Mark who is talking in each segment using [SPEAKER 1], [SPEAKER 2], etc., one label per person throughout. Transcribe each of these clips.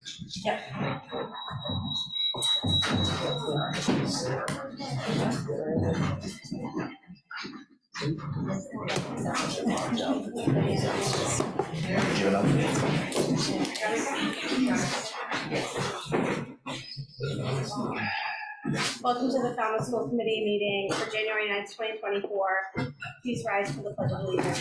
[SPEAKER 1] Yep. Welcome to the Falmouth School Committee meeting for January 9th, 2024. Please rise for the Pledge of Allegiance.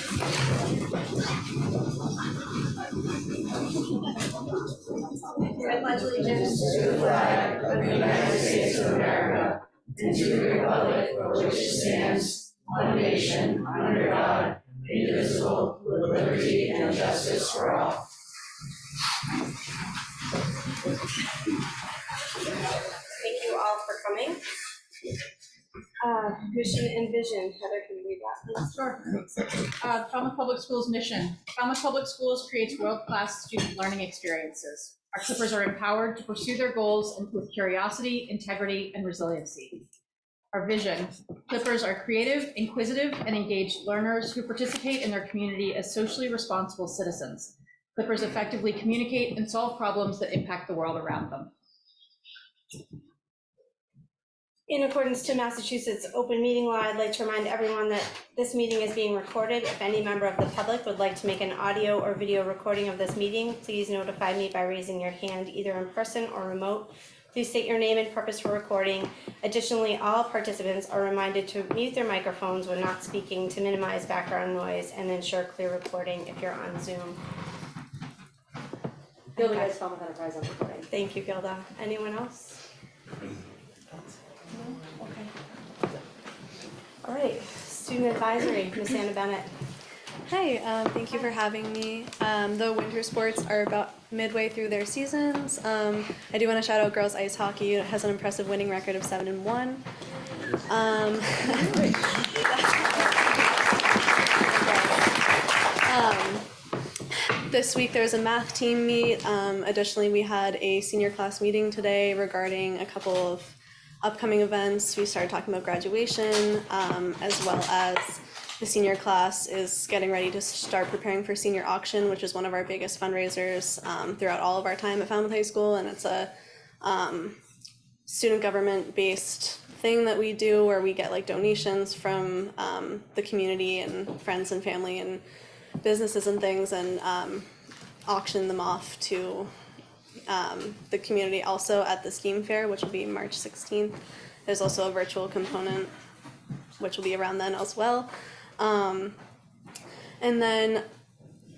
[SPEAKER 1] I pledge allegiance to the flag of the United States of America and to the republic for which it stands, one nation, under God, indivisible, with liberty and justice for all. Thank you all for coming. Mission and vision. Heather, can you read that?
[SPEAKER 2] Sure. Falmouth Public Schools mission. Falmouth Public Schools creates world-class student learning experiences. Our Clippers are empowered to pursue their goals with curiosity, integrity, and resiliency. Our vision. Clippers are creative, inquisitive, and engaged learners who participate in their community as socially responsible citizens. Clippers effectively communicate and solve problems that impact the world around them.
[SPEAKER 1] In accordance to Massachusetts open meeting law, I'd like to remind everyone that this meeting is being recorded. If any member of the public would like to make an audio or video recording of this meeting, please notify me by raising your hand, either in person or remote. Please state your name and purpose for recording. Additionally, all participants are reminded to mute their microphones when not speaking to minimize background noise and ensure clear recording if you're on Zoom.
[SPEAKER 3] Gilda guys, Falmouth Enterprise on recording.
[SPEAKER 1] Thank you, Gilda. Anyone else? No? Okay. All right, student advisory, Ms. Anna Bennett.
[SPEAKER 4] Hi, thank you for having me. The winter sports are about midway through their seasons. I do want to shout out girls ice hockey. It has an impressive winning record of 7-1. This week there was a math team meet. Additionally, we had a senior class meeting today regarding a couple of upcoming events. We started talking about graduation, as well as the senior class is getting ready to start preparing for senior auction, which is one of our biggest fundraisers throughout all of our time at Falmouth High School. And it's a student government based thing that we do where we get like donations from the community and friends and family and businesses and things, and auction them off to the community. Also at the STEAM Fair, which will be March 16th, there's also a virtual component which will be around then as well. And then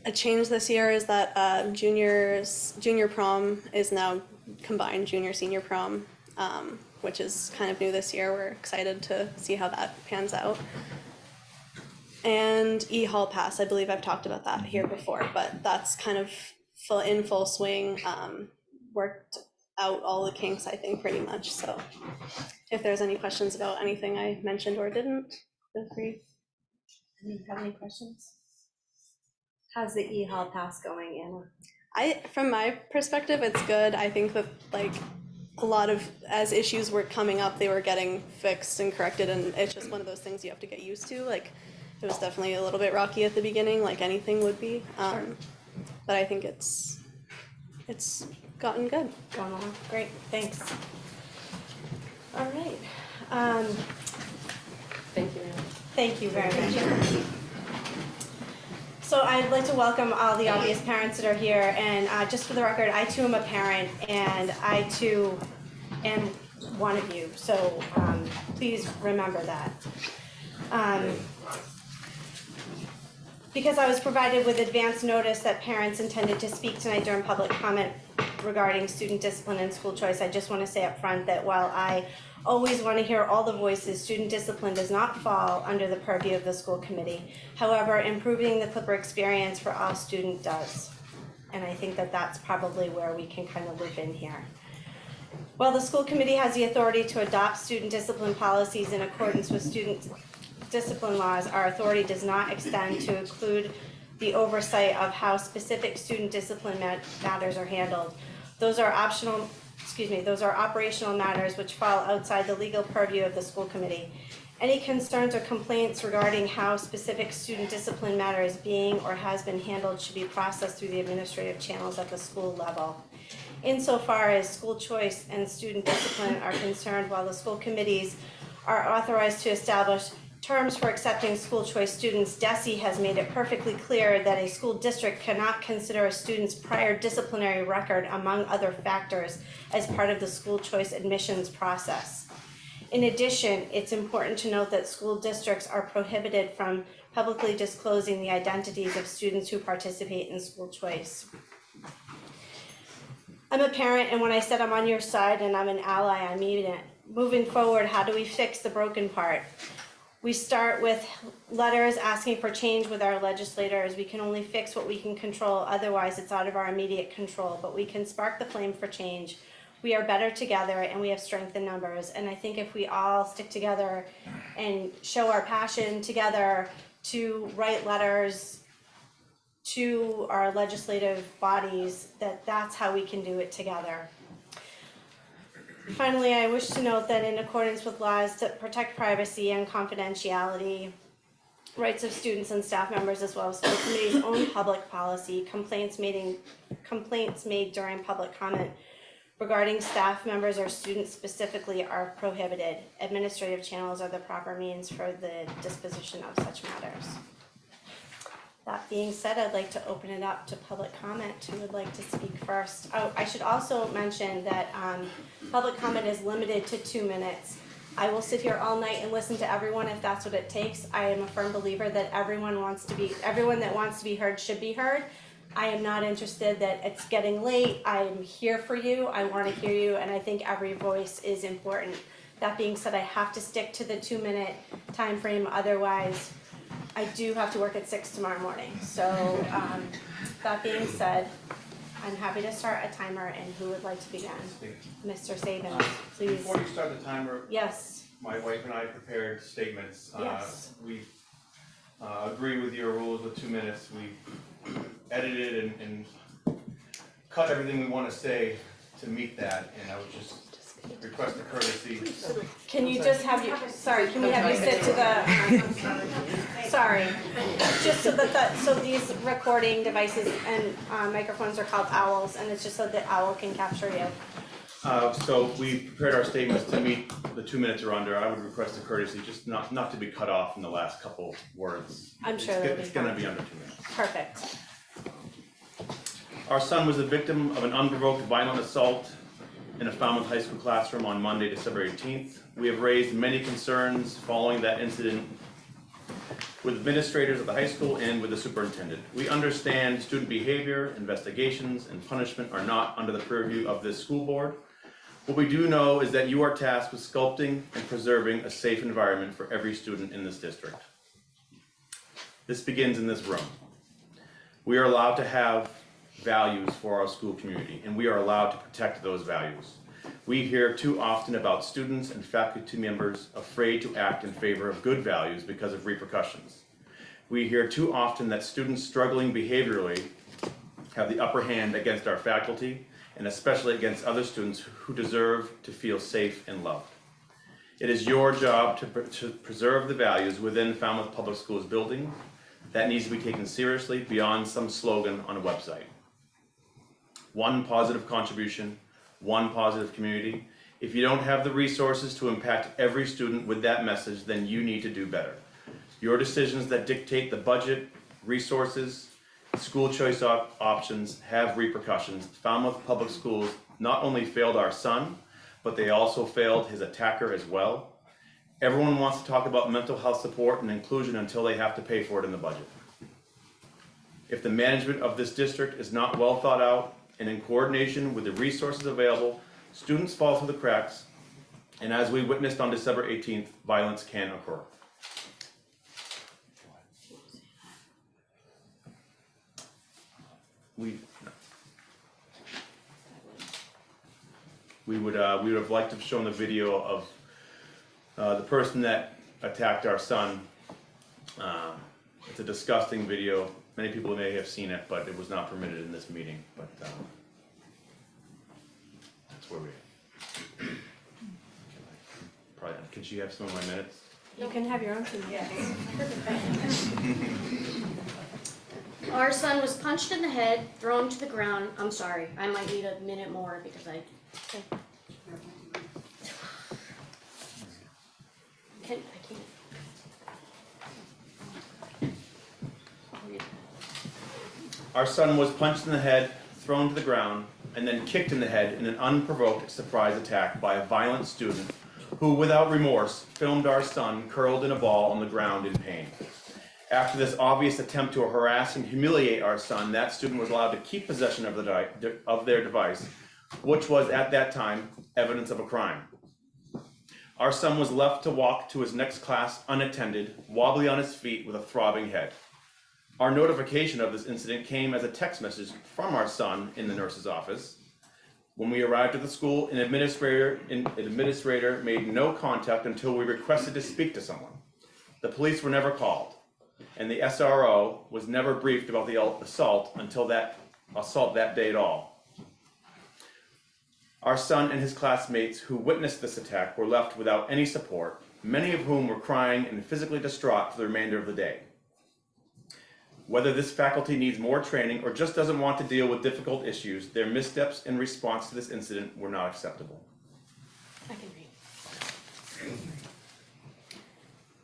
[SPEAKER 4] a change this year is that junior prom is now combined junior senior prom, which is kind of new this year. We're excited to see how that pans out. And e-hall pass, I believe I've talked about that here before, but that's kind of in full swing. Worked out all the kinks, I think, pretty much. So if there's any questions about anything I mentioned or didn't, feel free.
[SPEAKER 1] Do you have any questions? How's the e-hall pass going, Anna?
[SPEAKER 4] From my perspective, it's good. I think that like a lot of, as issues were coming up, they were getting fixed and corrected, and it's just one of those things you have to get used to. Like it was definitely a little bit rocky at the beginning, like anything would be.
[SPEAKER 1] Sure.
[SPEAKER 4] But I think it's gotten good.
[SPEAKER 1] Going along. Great, thanks. All right.
[SPEAKER 3] Thank you, Anna.
[SPEAKER 1] Thank you very much. So I'd like to welcome all the obvious parents that are here, and just for the record, I too am a parent, and I too am one of you, so please remember that. Because I was provided with advance notice that parents intended to speak tonight during public comment regarding student discipline and school choice, I just want to say up front that while I always want to hear all the voices, student discipline does not fall under the purview of the school committee. However, improving the Clipper experience for all students does. And I think that that's probably where we can kind of loop in here. While the school committee has the authority to adopt student discipline policies in accordance with student discipline laws, our authority does not extend to include the oversight of how specific student discipline matters are handled. Those are operational matters which fall outside the legal purview of the school committee. Any concerns or complaints regarding how specific student discipline matter is being or has been handled should be processed through the administrative channels at the school level. insofar as school choice and student discipline are concerned, while the school committees are authorized to establish terms for accepting school choice students, DESE has made it perfectly clear that a school district cannot consider a student's prior disciplinary record, among other factors, as part of the school choice admissions process. In addition, it's important to note that school districts are prohibited from publicly disclosing the identities of students who participate in school choice. I'm a parent, and when I said I'm on your side and I'm an ally, I mean it. Moving forward, how do we fix the broken part? We start with letters asking for change with our legislators. We can only fix what we can control, otherwise it's out of our immediate control, but we can spark the flame for change. We are better together and we have strength in numbers, and I think if we all stick together and show our passion together to write letters to our legislative bodies, that's how we can do it together. Finally, I wish to note that in accordance with laws that protect privacy and confidentiality, rights of students and staff members, as well as the committee's own public policy, complaints made during public comment regarding staff members or students specifically are prohibited. Administrative channels are the proper means for the disposition of such matters. That being said, I'd like to open it up to public comment. Who would like to speak first? Oh, I should also mention that public comment is limited to 2 minutes. I will sit here all night and listen to everyone if that's what it takes. I am a firm believer that everyone that wants to be heard should be heard. I am not interested that it's getting late. I am here for you. I want to hear you, and I think every voice is important. That being said, I have to stick to the 2-minute time frame, otherwise I do have to work at 6 tomorrow morning. So that being said, I'm happy to start a timer, and who would like to begin? Mr. Sabin, please.
[SPEAKER 5] Before you start the timer,
[SPEAKER 1] Yes.
[SPEAKER 5] my wife and I prepared statements.
[SPEAKER 1] Yes.
[SPEAKER 5] We agree with your rules with 2 minutes. We edited and cut everything we want to say to meet that, and I would just request a courtesy.
[SPEAKER 1] Can you just have you, sorry, can we have you sit to the, sorry. Just so that, so these recording devices and microphones are called owls, and it's just so that owl can capture you.
[SPEAKER 5] So we prepared our statements to meet the 2 minutes or under. I would request a courtesy, just not to be cut off in the last couple words.
[SPEAKER 1] I'm sure that'll be
[SPEAKER 5] It's going to
[SPEAKER 1] fine.
[SPEAKER 5] be under 2 minutes.
[SPEAKER 1] Perfect.
[SPEAKER 5] Our son was the victim of an unprovoked violent assault in a Falmouth high school classroom on Monday, December 18th. We have raised many concerns following that incident with administrators at the high school and with the superintendent. We understand student behavior, investigations, and punishment are not under the purview of this school board. What we do know is that you are tasked with sculpting and preserving a safe environment for every student in this district. This begins in this room. We are allowed to have values for our school community, and we are allowed to protect those values. We hear too often about students and faculty members afraid to act in favor of good values because of repercussions. We hear too often that students struggling behaviorally have the upper hand against our faculty, and especially against other students who deserve to feel safe and loved. It is your job to preserve the values within Falmouth Public Schools building. That needs to be taken seriously beyond some slogan on a website. One positive contribution, one positive community. If you don't have the resources to impact every student with that message, then you need to do better. Your decisions that dictate the budget, resources, school choice options have repercussions. Falmouth Public Schools not only failed our son, but they also failed his attacker as well. Everyone wants to talk about mental health support and inclusion until they have to pay for it in the budget. If the management of this district is not well thought out and in coordination with the resources available, students fall through the cracks, and as we witnessed on December 18th, violence can occur. We would have liked to have shown the video of the person that attacked our son. It's a disgusting video. Many people may have seen it, but it was not permitted in this meeting. But that's where we are. Probably, can she have some of my minutes?
[SPEAKER 1] You can have your own 2 minutes.
[SPEAKER 6] Our son was punched in the head, thrown to the ground. I'm sorry, I might need a minute more because I can't.
[SPEAKER 5] Our son was punched in the head, thrown to the ground, and then kicked in the head in an unprovoked surprise attack by a violent student who, without remorse, filmed our son curled in a ball on the ground in pain. After this obvious attempt to harass and humiliate our son, that student was allowed to keep possession of their device, which was at that time evidence of a crime. Our son was left to walk to his next class unattended, wobbly on his feet with a throbbing head. Our notification of this incident came as a text message from our son in the nurse's office. When we arrived at the school, an administrator made no contact until we requested to speak to someone. The police were never called, and the SRO was never briefed about the assault until that day at all. Our son and his classmates who witnessed this attack were left without any support, many of whom were crying and physically distraught for the remainder of the day. Whether this faculty needs more training or just doesn't want to deal with difficult issues, their missteps in response to this incident were not acceptable.
[SPEAKER 6] I can read.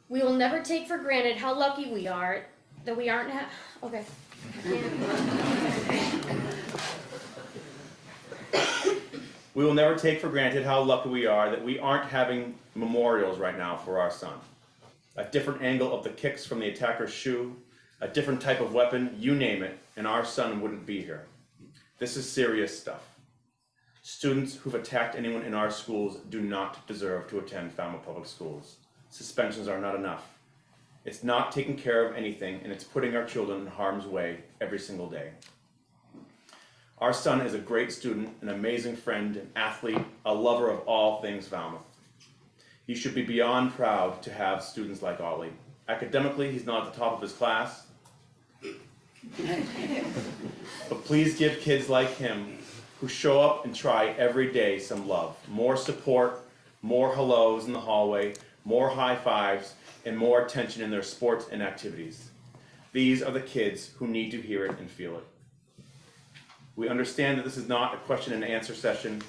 [SPEAKER 6] We will never take for granted how lucky we are that we aren't okay.
[SPEAKER 5] We will never take for granted how lucky we are that we aren't having memorials right now for our son. A different angle of the kicks from the attacker's shoe, a different type of weapon, you name it, and our son wouldn't be here. This is serious stuff. Students who've attacked anyone in our schools do not deserve to attend Falmouth Public Schools. Suspensions are not enough. It's not taking care of anything, and it's putting our children in harm's way every single day. Our son is a great student, an amazing friend, an athlete, a lover of all things Falmouth. He should be beyond proud to have students like Ollie. Academically, he's not at the top of his class, but please give kids like him who show up and try every day some love, more support, more hellos in the hallway, more high fives, and more attention in their sports and activities. These are the kids who need to hear it and feel it. We understand that this is not a question and answer session,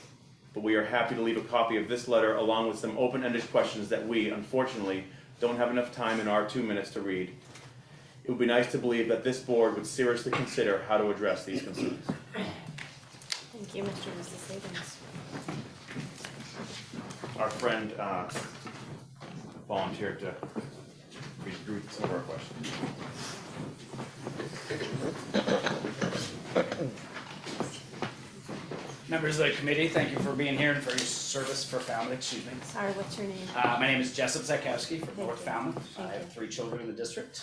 [SPEAKER 5] but we are happy to leave a copy of this letter along with some open-ended questions that we, unfortunately, don't have enough time in our 2 minutes to read. It would be nice to believe that this board would seriously consider how to address these concerns.
[SPEAKER 1] Thank you, Mr. and Mrs. Sabins.
[SPEAKER 5] Our friend volunteered to read through some of our questions.
[SPEAKER 7] Members of the committee, thank you for being here and for your service for Falmouth, excuse me.
[SPEAKER 1] Sorry, what's your name?
[SPEAKER 7] My name is Jessup Zakowski from
[SPEAKER 1] Thank
[SPEAKER 7] North
[SPEAKER 1] you.
[SPEAKER 7] Falmouth.
[SPEAKER 1] Thank
[SPEAKER 7] I have
[SPEAKER 1] you.
[SPEAKER 7] 3 children in the district.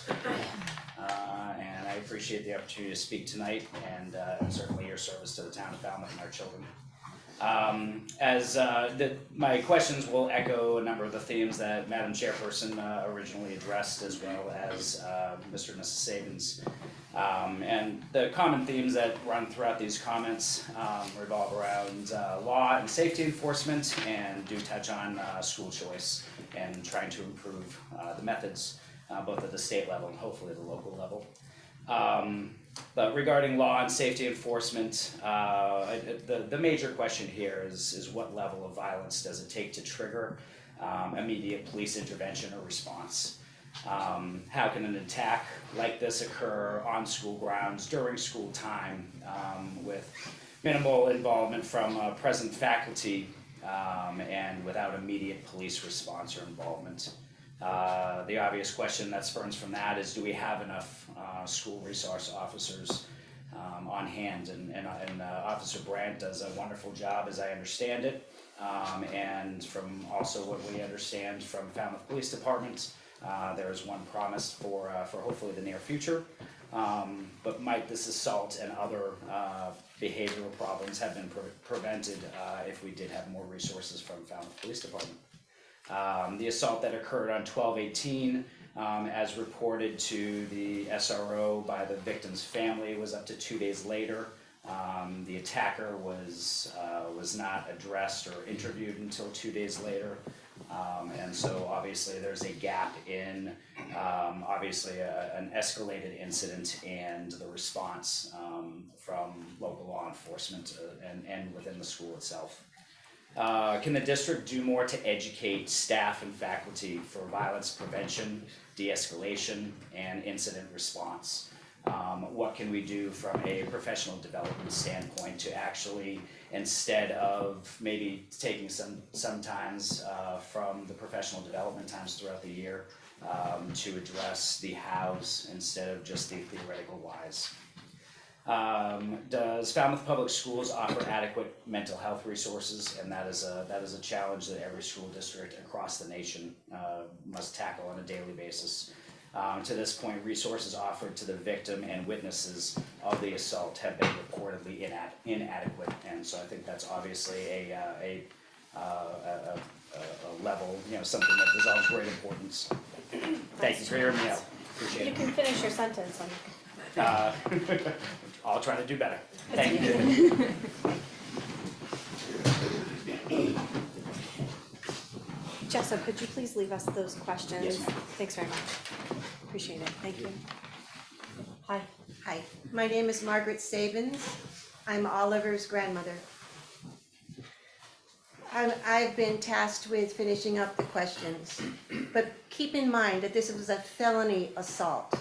[SPEAKER 7] And I appreciate the opportunity to speak tonight and certainly your service to the town of Falmouth and our children. My questions will echo a number of the themes that Madam Chairperson originally addressed, as well as Mr. and Mrs. Sabins. And the common themes that run throughout these comments revolve around law and safety enforcement, and do touch on school choice and trying to improve the methods both at the state level and hopefully the local level. But regarding law and safety enforcement, the major question here is what level of violence does it take to trigger immediate police intervention or response? How can an attack like this occur on school grounds during school time with minimal involvement from present faculty and without immediate police response or involvement? The obvious question that spurns from that is, do we have enough school resource officers on hand? And Officer Brandt does a wonderful job, as I understand it, and from also what we understand from Falmouth Police Department, there is one promised for hopefully the near future. But might this assault and other behavioral problems have been prevented if we did have more resources from Falmouth Police Department? The assault that occurred on 12/18, as reported to the SRO by the victim's family, was up to 2 days later. The attacker was not addressed or interviewed until 2 days later. And so obviously there's a gap in obviously an escalated incident and the response from local law enforcement and within the school itself. Can the district do more to educate staff and faculty for violence prevention, de-escalation, and incident response? What can we do from a professional development standpoint to actually, instead of maybe taking some times from the professional development times throughout the year to address the hows instead of just the theoretical whys? Does Falmouth Public Schools offer adequate mental health resources? And that is a challenge that every school district across the nation must tackle on a daily basis. To this point, resources offered to the victim and witnesses of the assault have been reportedly inadequate, and so I think that's obviously a level, something that deserves great importance. Thank you for hearing me out. Appreciate
[SPEAKER 1] You
[SPEAKER 7] it.
[SPEAKER 1] can finish your sentence.
[SPEAKER 7] I'll try to do better. Thank you.
[SPEAKER 1] Jessa, could you please leave us those questions?
[SPEAKER 7] Yes, ma'am.
[SPEAKER 1] Thanks very much. Appreciate it. Thank you. Hi.
[SPEAKER 8] Hi, my name is Margaret Sabins. I'm Oliver's grandmother. I've been tasked with finishing up the questions, but keep in mind that this was a felony assault.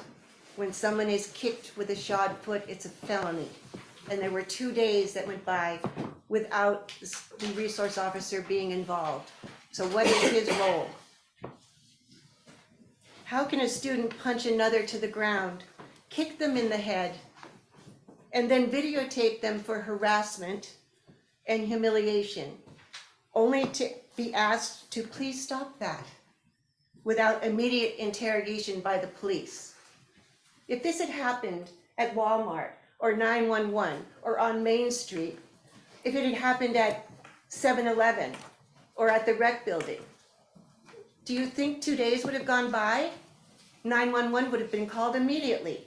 [SPEAKER 8] When someone is kicked with a shod foot, it's a felony. And there were 2 days that went by without the resource officer being involved. So what is his role? How can a student punch another to the ground, kick them in the head, and then videotape them for harassment and humiliation, only to be asked to please stop that without immediate interrogation by the police? If this had happened at Walmart or 911 or on Main Street, if it had happened at 7-Eleven or at the rec building, do you think 2 days would have gone by? 911 would have been called immediately.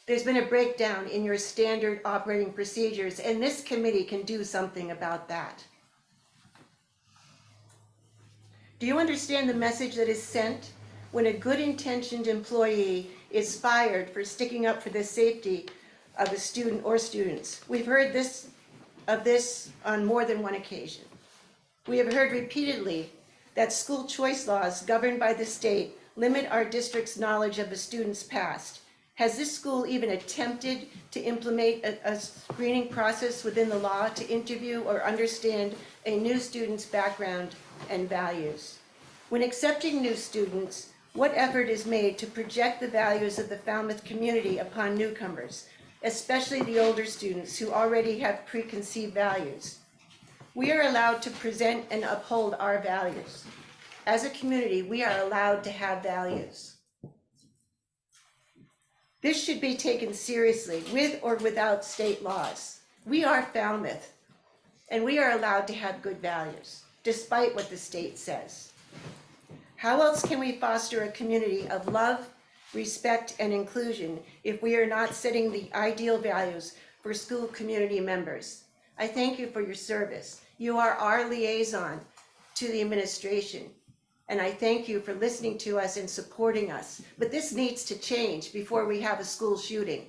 [SPEAKER 8] There's been a breakdown in your standard operating procedures, and this committee can do something about that. Do you understand the message that is sent when a good-intentioned employee is fired for sticking up for the safety of a student or students? We've heard of this on more than one occasion. We have heard repeatedly that school choice laws governed by the state limit our district's knowledge of a student's past. Has this school even attempted to implement a screening process within the law to interview or understand a new student's background and values? When accepting new students, what effort is made to project the values of the Falmouth community upon newcomers, especially the older students who already have preconceived values? We are allowed to present and uphold our values. As a community, we are allowed to have values. This should be taken seriously, with or without state laws. We are Falmouth, and we are allowed to have good values, despite what the state says. How else can we foster a community of love, respect, and inclusion if we are not setting the ideal values for school community members? I thank you for your service. You are our liaison to the administration, and I thank you for listening to us and supporting us. But this needs to change before we have a school shooting.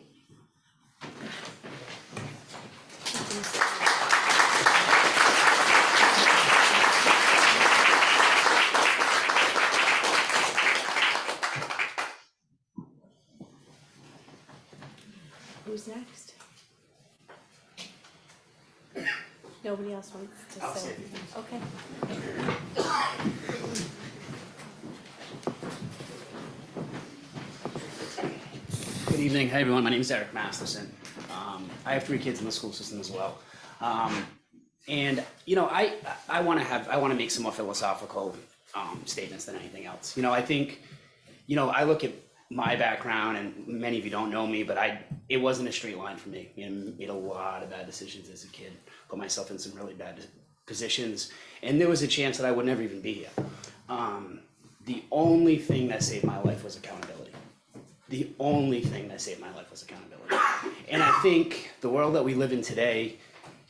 [SPEAKER 1] Who's next? Nobody else wants to
[SPEAKER 7] I'll
[SPEAKER 1] say?
[SPEAKER 7] say it.
[SPEAKER 1] Okay.
[SPEAKER 9] Good evening. Hi, everyone. My name is Eric Masterson. I have 3 kids in the school system as well. And, I want to make some more philosophical statements than anything else. I think, I look at my background, and many of you don't know me, but it wasn't a straight line for me. Made a lot of bad decisions as a kid, put myself in some really bad positions, and there was a chance that I would never even be here. The only thing that saved my life was accountability. The only thing that saved my life was accountability. And I think the world that we live in today,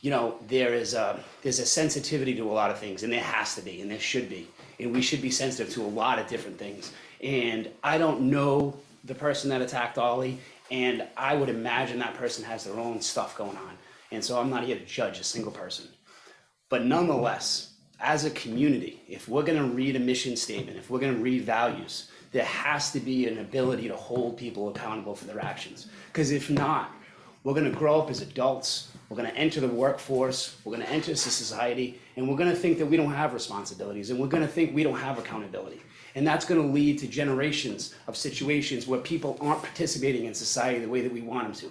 [SPEAKER 9] there's a sensitivity to a lot of things, and there has to be, and there should be, and we should be sensitive to a lot of different things. And I don't know the person that attacked Ollie, and I would imagine that person has their own stuff going on. And so I'm not here to judge a single person. But nonetheless, as a community, if we're gonna read a mission statement, if we're gonna read values, there has to be an ability to hold people accountable for their actions. Because if not, we're gonna grow up as adults, we're gonna enter the workforce, we're gonna enter society, and we're gonna think that we don't have responsibilities, and we're gonna think we don't have accountability. And that's gonna lead to generations of situations where people aren't participating in society the way that we want them to.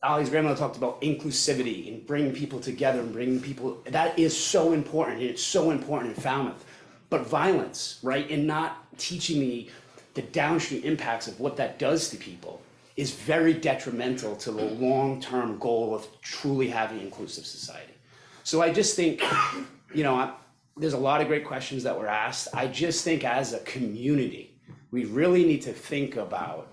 [SPEAKER 9] Ollie's grandmother talked about inclusivity and bringing people together and bringing people, that is so important, and it's so important in Falmouth. But violence, right, and not teaching the downstream impacts of what that does to people is very detrimental to the long-term goal of truly having an inclusive society. So I just think, there's a lot of great questions that were asked. I just think as a community, we really need to think about,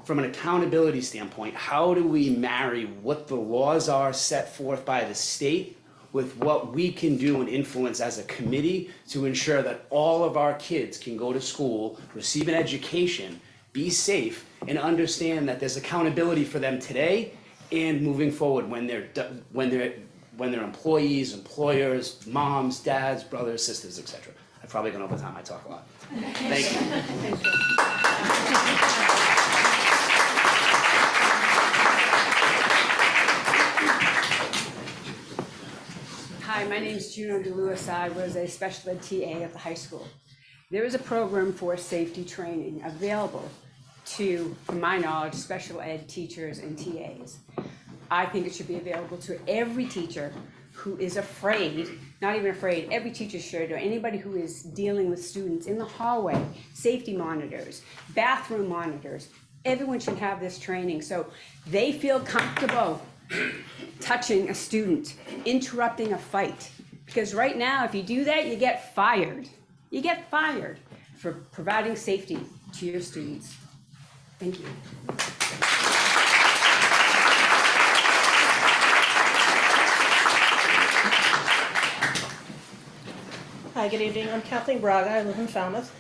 [SPEAKER 9] from an accountability standpoint, how do we marry what the laws are set forth by the state with what we can do and influence as a committee to ensure that all of our kids can go to school, receive an education, be safe, and understand that there's accountability for them today and moving forward when they're employees, employers, moms, dads, brothers, sisters, etc. I've probably gone over time. I talk a lot. Thank you.
[SPEAKER 10] Hi, my name is Juno DeLewis. I was a special ed TA at the high school. There is a program for safety training available to, from my knowledge, special ed teachers and TAs. I think it should be available to every teacher who is afraid, not even afraid, every teacher should, or anybody who is dealing with students in the hallway, safety monitors, bathroom monitors. Everyone should have this training so they feel comfortable touching a student, interrupting a fight. Because right now, if you do that, you get fired. You get fired for providing safety to your students. Thank you.
[SPEAKER 11] Hi, good evening. I'm Kathleen Braga. I live in Falmouth.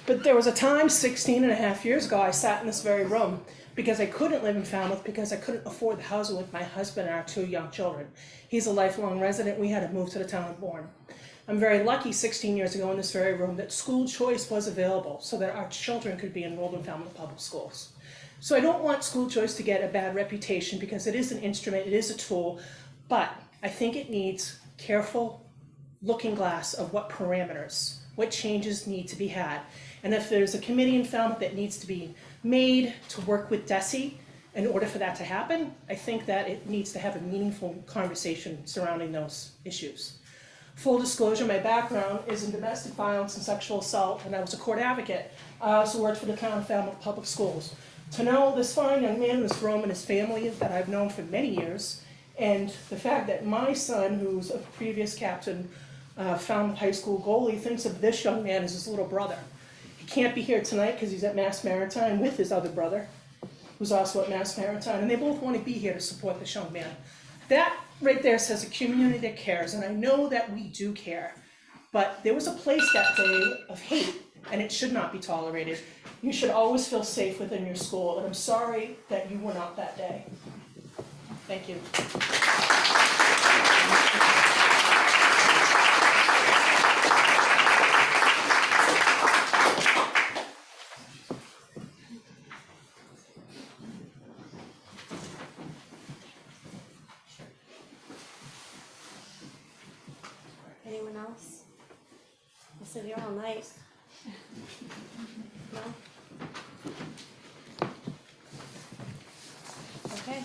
[SPEAKER 11] But there was a time 16 and a half years ago I sat in this very room because I couldn't live in Falmouth because I couldn't afford the housing with my husband and our 2 young children. He's a lifelong resident. We had to move to the town of Bourne. I'm very lucky 16 years ago in this very room that school choice was available so that our children could be enrolled in Falmouth Public Schools. So I don't want school choice to get a bad reputation because it is an instrument, it is a tool, but I think it needs careful looking glass of what parameters, what changes need to be had. And if there's a committee in Falmouth that needs to be made to work with DESE in order for that to happen, I think that it needs to have a meaningful conversation surrounding those issues. Full disclosure, my background is in domestic violence and sexual assault, and I was a court advocate. I also worked for the town of Falmouth Public Schools. To know this fine young man in this room and his family that I've known for many years, and the fact that my son, who's a previous captain, Falmouth High School goalie, thinks of this young man as his little brother. He can't be here tonight because he's at Mass Maritime with his other brother, who's also at Mass Maritime, and they both want to be here to support this young man. That right there says a community that cares, and I know that we do care, but there was a place that day of hate, and it should not be tolerated. You should always feel safe within your school, and I'm sorry that you were not that day. Thank you.
[SPEAKER 1] Anyone else? I'll sit here all night. No? Okay.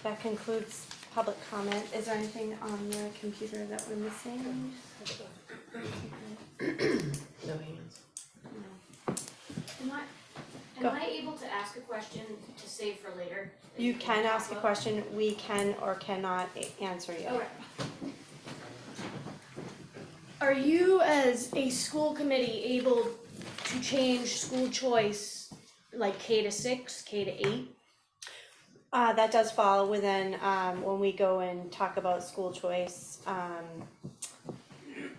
[SPEAKER 1] That concludes public comment. Is there anything on your computer that we're missing?
[SPEAKER 3] No hands.
[SPEAKER 1] No.
[SPEAKER 6] Am I able to ask a question to save for later?
[SPEAKER 1] You can ask a question. We can or cannot answer you.
[SPEAKER 6] Okay. Are you, as a school committee, able to change school choice like K to 6, K to 8?
[SPEAKER 1] That does fall within, when we go and talk about school choice,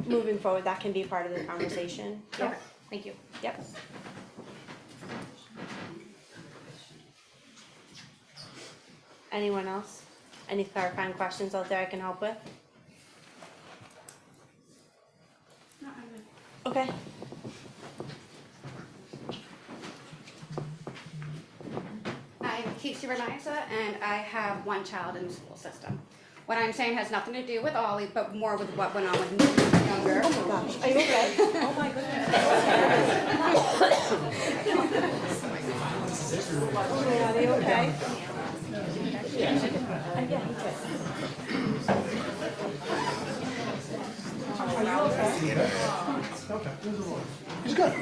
[SPEAKER 1] moving forward, that can be part of the conversation.
[SPEAKER 6] Okay, thank you.
[SPEAKER 1] Yep. Anyone else? Any clarifying questions out there I can help with? Okay.
[SPEAKER 12] I'm Casey Renisa, and I have one child in the school system. What I'm saying has nothing to do with Ollie, but more with what went on with me when I was younger.
[SPEAKER 1] Oh my gosh, are you okay? Oh my goodness. Are you okay? Yeah, he did. Are you okay?
[SPEAKER 11] He's good.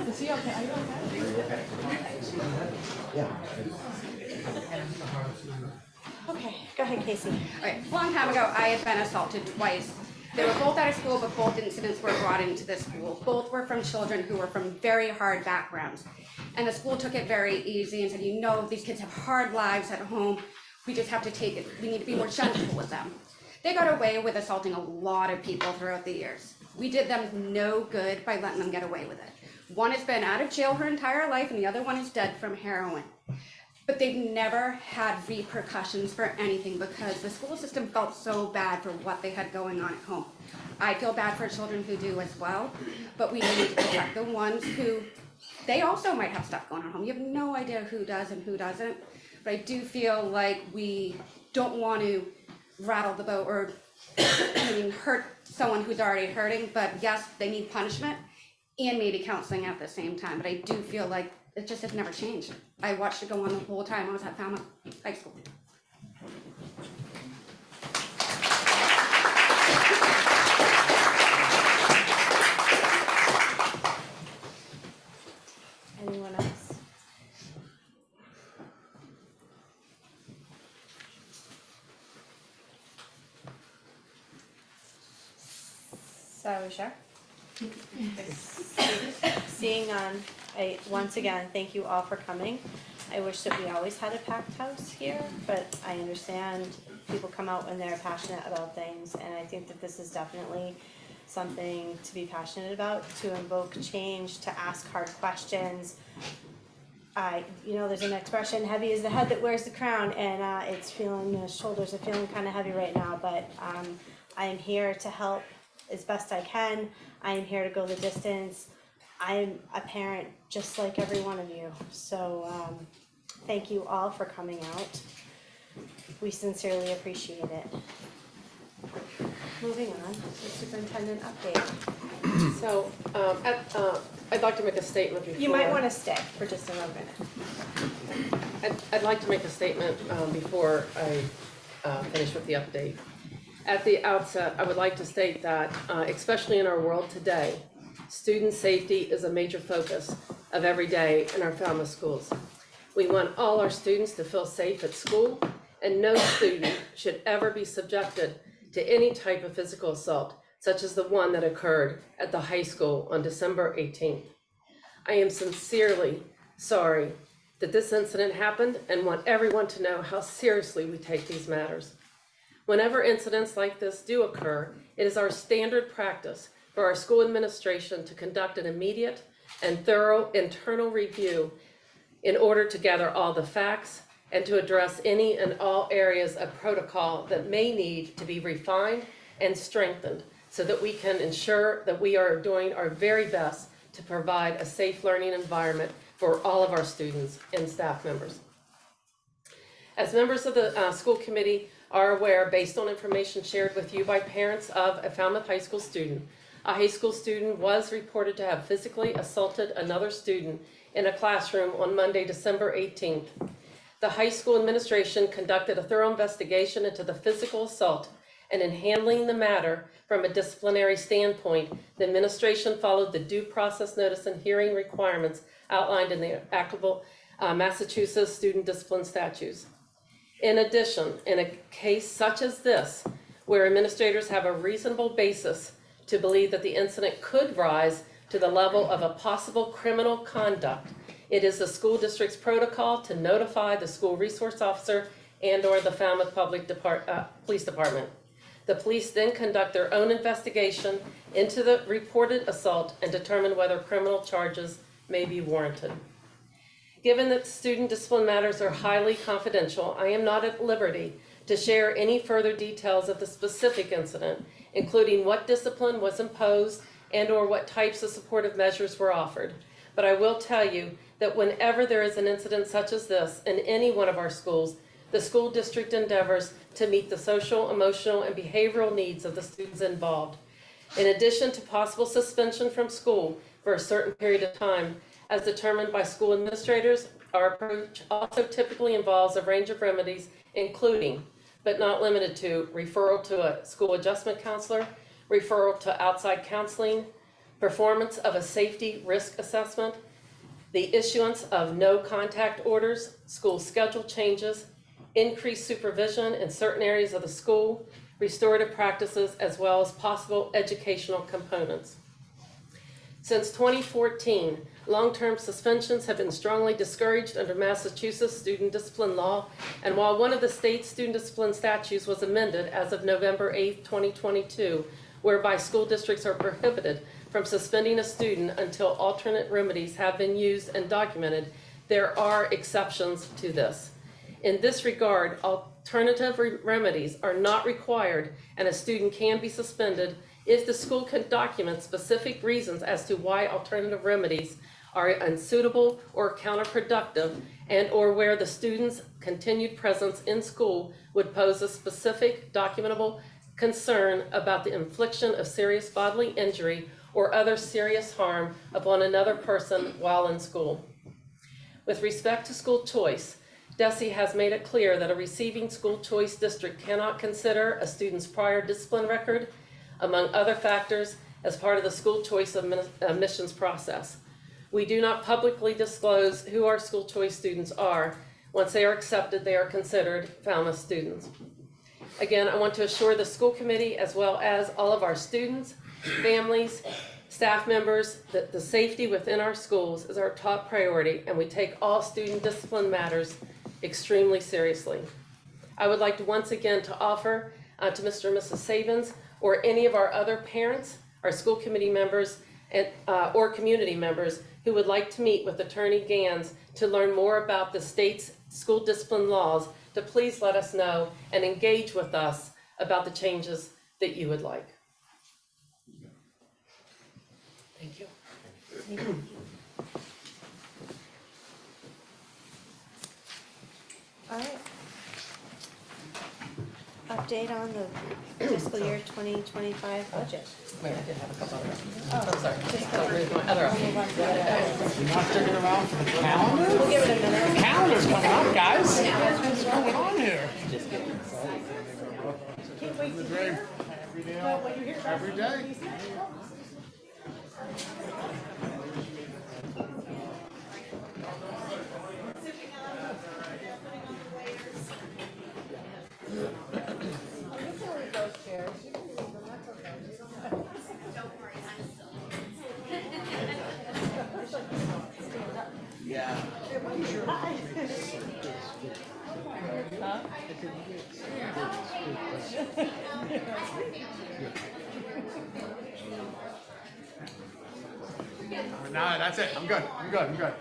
[SPEAKER 1] Is he okay? Are you okay? Okay, go ahead, Casey.
[SPEAKER 12] Okay, a long time ago, I had been assaulted twice. They were both out of school, but both incidents were brought into the school. Both were from children who were from very hard backgrounds. And the school took it very easy and said, you know, these kids have hard lives at home. We just have to take it. We need to be more gentle with them. They got away with assaulting a lot of people throughout the years. We did them no good by letting them get away with it. One has been out of jail her entire life, and the other one is dead from heroin. But they've never had repercussions for anything because the school system felt so bad for what they had going on at home. I feel bad for children who do as well, but we need to protect the ones who, they also might have stuff going on at home. You have no idea who does and who doesn't, but I do feel like we don't want to rattle the boat or hurt someone who's already hurting, but yes, they need punishment and maybe counseling at the same time, but I do feel like it just has never changed. I watched it go on the whole time I was at Falmouth High School.
[SPEAKER 1] Anyone else? Sarah, sure. Seeing none, once again, thank you all for coming. I wish that we always had a packed house here, but I understand people come out when they're passionate about things, and I think that this is definitely something to be passionate about, to invoke change, to ask hard questions. There's an expression, heavy is the head that wears the crown, and the shoulders are feeling kind of heavy right now, but I am here to help as best I can. I am here to go the distance. I'm a parent just like every one of you. So thank you all for coming out. We sincerely appreciate it. Moving on, the superintendent update.
[SPEAKER 3] So, I'd like to make a statement before.
[SPEAKER 1] You might want to stay for just another minute.
[SPEAKER 3] I'd like to make a statement before I finish with the update. At the outset, I would like to state that, especially in our world today, student safety is a major focus of every day in our Falmouth schools. We want all our students to feel safe at school, and no student should ever be subjected to any type of physical assault, such as the one that occurred at the high school on December 18th. I am sincerely sorry that this incident happened and want everyone to know how seriously we take these matters. Whenever incidents like this do occur, it is our standard practice for our school administration to conduct an immediate and thorough internal review in order to gather all the facts and to address any and all areas of protocol that may need to be refined and strengthened so that we can ensure that we are doing our very best to provide a safe learning environment for all of our students and staff members. As members of the school committee are aware, based on information shared with you by parents of a Falmouth High School student, a high school student was reported to have physically assaulted another student in a classroom on Monday, December 18th. The high school administration conducted a thorough investigation into the physical assault, and in handling the matter from a disciplinary standpoint, the administration followed the due process notice and hearing requirements outlined in the applicable Massachusetts student discipline statutes. In addition, in a case such as this, where administrators have a reasonable basis to believe that the incident could rise to the level of a possible criminal conduct, It is the school district's protocol to notify the school resource officer and/or the Falmouth Police Department. The police then conduct their own investigation into the reported assault and determine whether criminal charges may be warranted. Given that student discipline matters are highly confidential, I am not at liberty to share any further details of the specific incident, including what discipline was imposed and/or what types of supportive measures were offered. But I will tell you that whenever there is an incident such as this in any one of our schools, the school district endeavors to meet the social, emotional, and behavioral needs of the students involved. In addition to possible suspension from school for a certain period of time, as determined by school administrators, our approach also typically involves a range of remedies, including, but not limited to, referral to a school adjustment counselor, referral to outside counseling, performance of a safety risk assessment, the issuance of no contact orders, school schedule changes, increased supervision in certain areas of the school, restorative practices, as well as possible educational components. Since 2014, long-term suspensions have been strongly discouraged under Massachusetts student discipline law, and while one of the state's student discipline statutes was amended as of November 8, 2022, whereby school districts are prohibited from suspending a student until alternate remedies have been used and documented, there are exceptions to this. In this regard, alternative remedies are not required, and a student can be suspended if the school can document specific reasons as to why alternative remedies are unsuitable or counterproductive, and/or where the student's continued presence in school would pose a specific documentable concern about the infliction of serious bodily injury or other serious harm upon another person while in school. With respect to school choice, DESE has made it clear that a receiving school choice district cannot consider a student's prior discipline record, among other factors, as part of the school choice admissions process. We do not publicly disclose who our school choice students are. Once they are accepted, they are considered Falmouth students. Again, I want to assure the school committee, as well as all of our students, families, staff members, that the safety within our schools is our top priority, and we take all student discipline matters extremely seriously. I would like to once again to offer to Mr. and Mrs. Sabins or any of our other parents, our school committee members, and, or community members who would like to meet with Attorney Gans to learn more about the state's school discipline laws, to please let us know and engage with us about the changes that you would like. Thank you.
[SPEAKER 1] All right. Update on the fiscal year 2025 budget.
[SPEAKER 3] Wait, I did have a couple other.
[SPEAKER 1] Oh,
[SPEAKER 3] I'm sorry.
[SPEAKER 1] just
[SPEAKER 3] My other
[SPEAKER 1] We'll move on to the other.
[SPEAKER 13] You're not sticking around for the calendar?
[SPEAKER 1] We'll give it a minute.
[SPEAKER 13] Calendar's coming up, guys. What's going on here?
[SPEAKER 1] Can't wait to
[SPEAKER 13] Great.
[SPEAKER 1] hear about what you hear about.
[SPEAKER 13] Every day.
[SPEAKER 14] Yeah.
[SPEAKER 13] No, that's it. I'm good. I'm good. I'm good.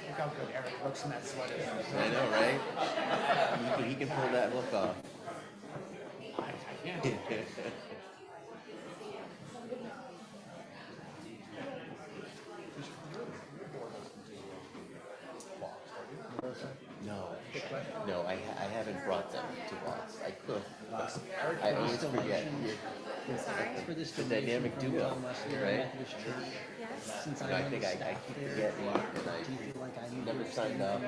[SPEAKER 13] Look how good Eric looks in that sweater.
[SPEAKER 14] I know, right? He can pull that look off. No, I haven't brought them to Watts. I could. I always forget. It's the dynamic duo, right?
[SPEAKER 6] Yes.
[SPEAKER 14] And I think I keep forgetting, and I never signed up.
[SPEAKER 6] I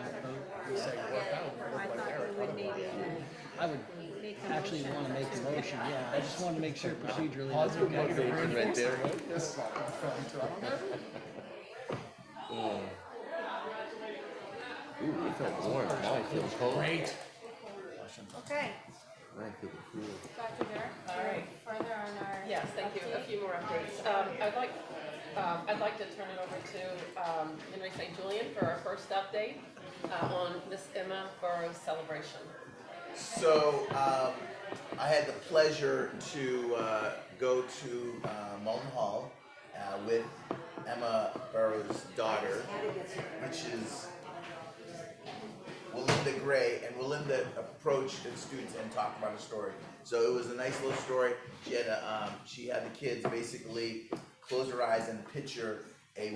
[SPEAKER 6] thought we would maybe.
[SPEAKER 15] I would actually want to make a motion, yeah, I just want to make sure procedurally.
[SPEAKER 14] Positive
[SPEAKER 15] that's okay.
[SPEAKER 14] motivation right there. And ooh, it felt warm. Now I feel cold.
[SPEAKER 13] Great.
[SPEAKER 1] Okay.
[SPEAKER 14] Now I feel cool.
[SPEAKER 12] Dr. Derek,
[SPEAKER 3] All right.
[SPEAKER 12] further on our.
[SPEAKER 3] Yes, thank you. A few more updates. I'd like to turn it over to Henry St. Julian for our first update on Miss Emma Burrows' celebration.
[SPEAKER 16] So I had the pleasure to go to Mullen Hall with Emma Burrows' daughter, which is Willinda Gray, and Willinda approached the students and talked about her story. So it was a nice little story. She had the kids basically close their eyes and picture a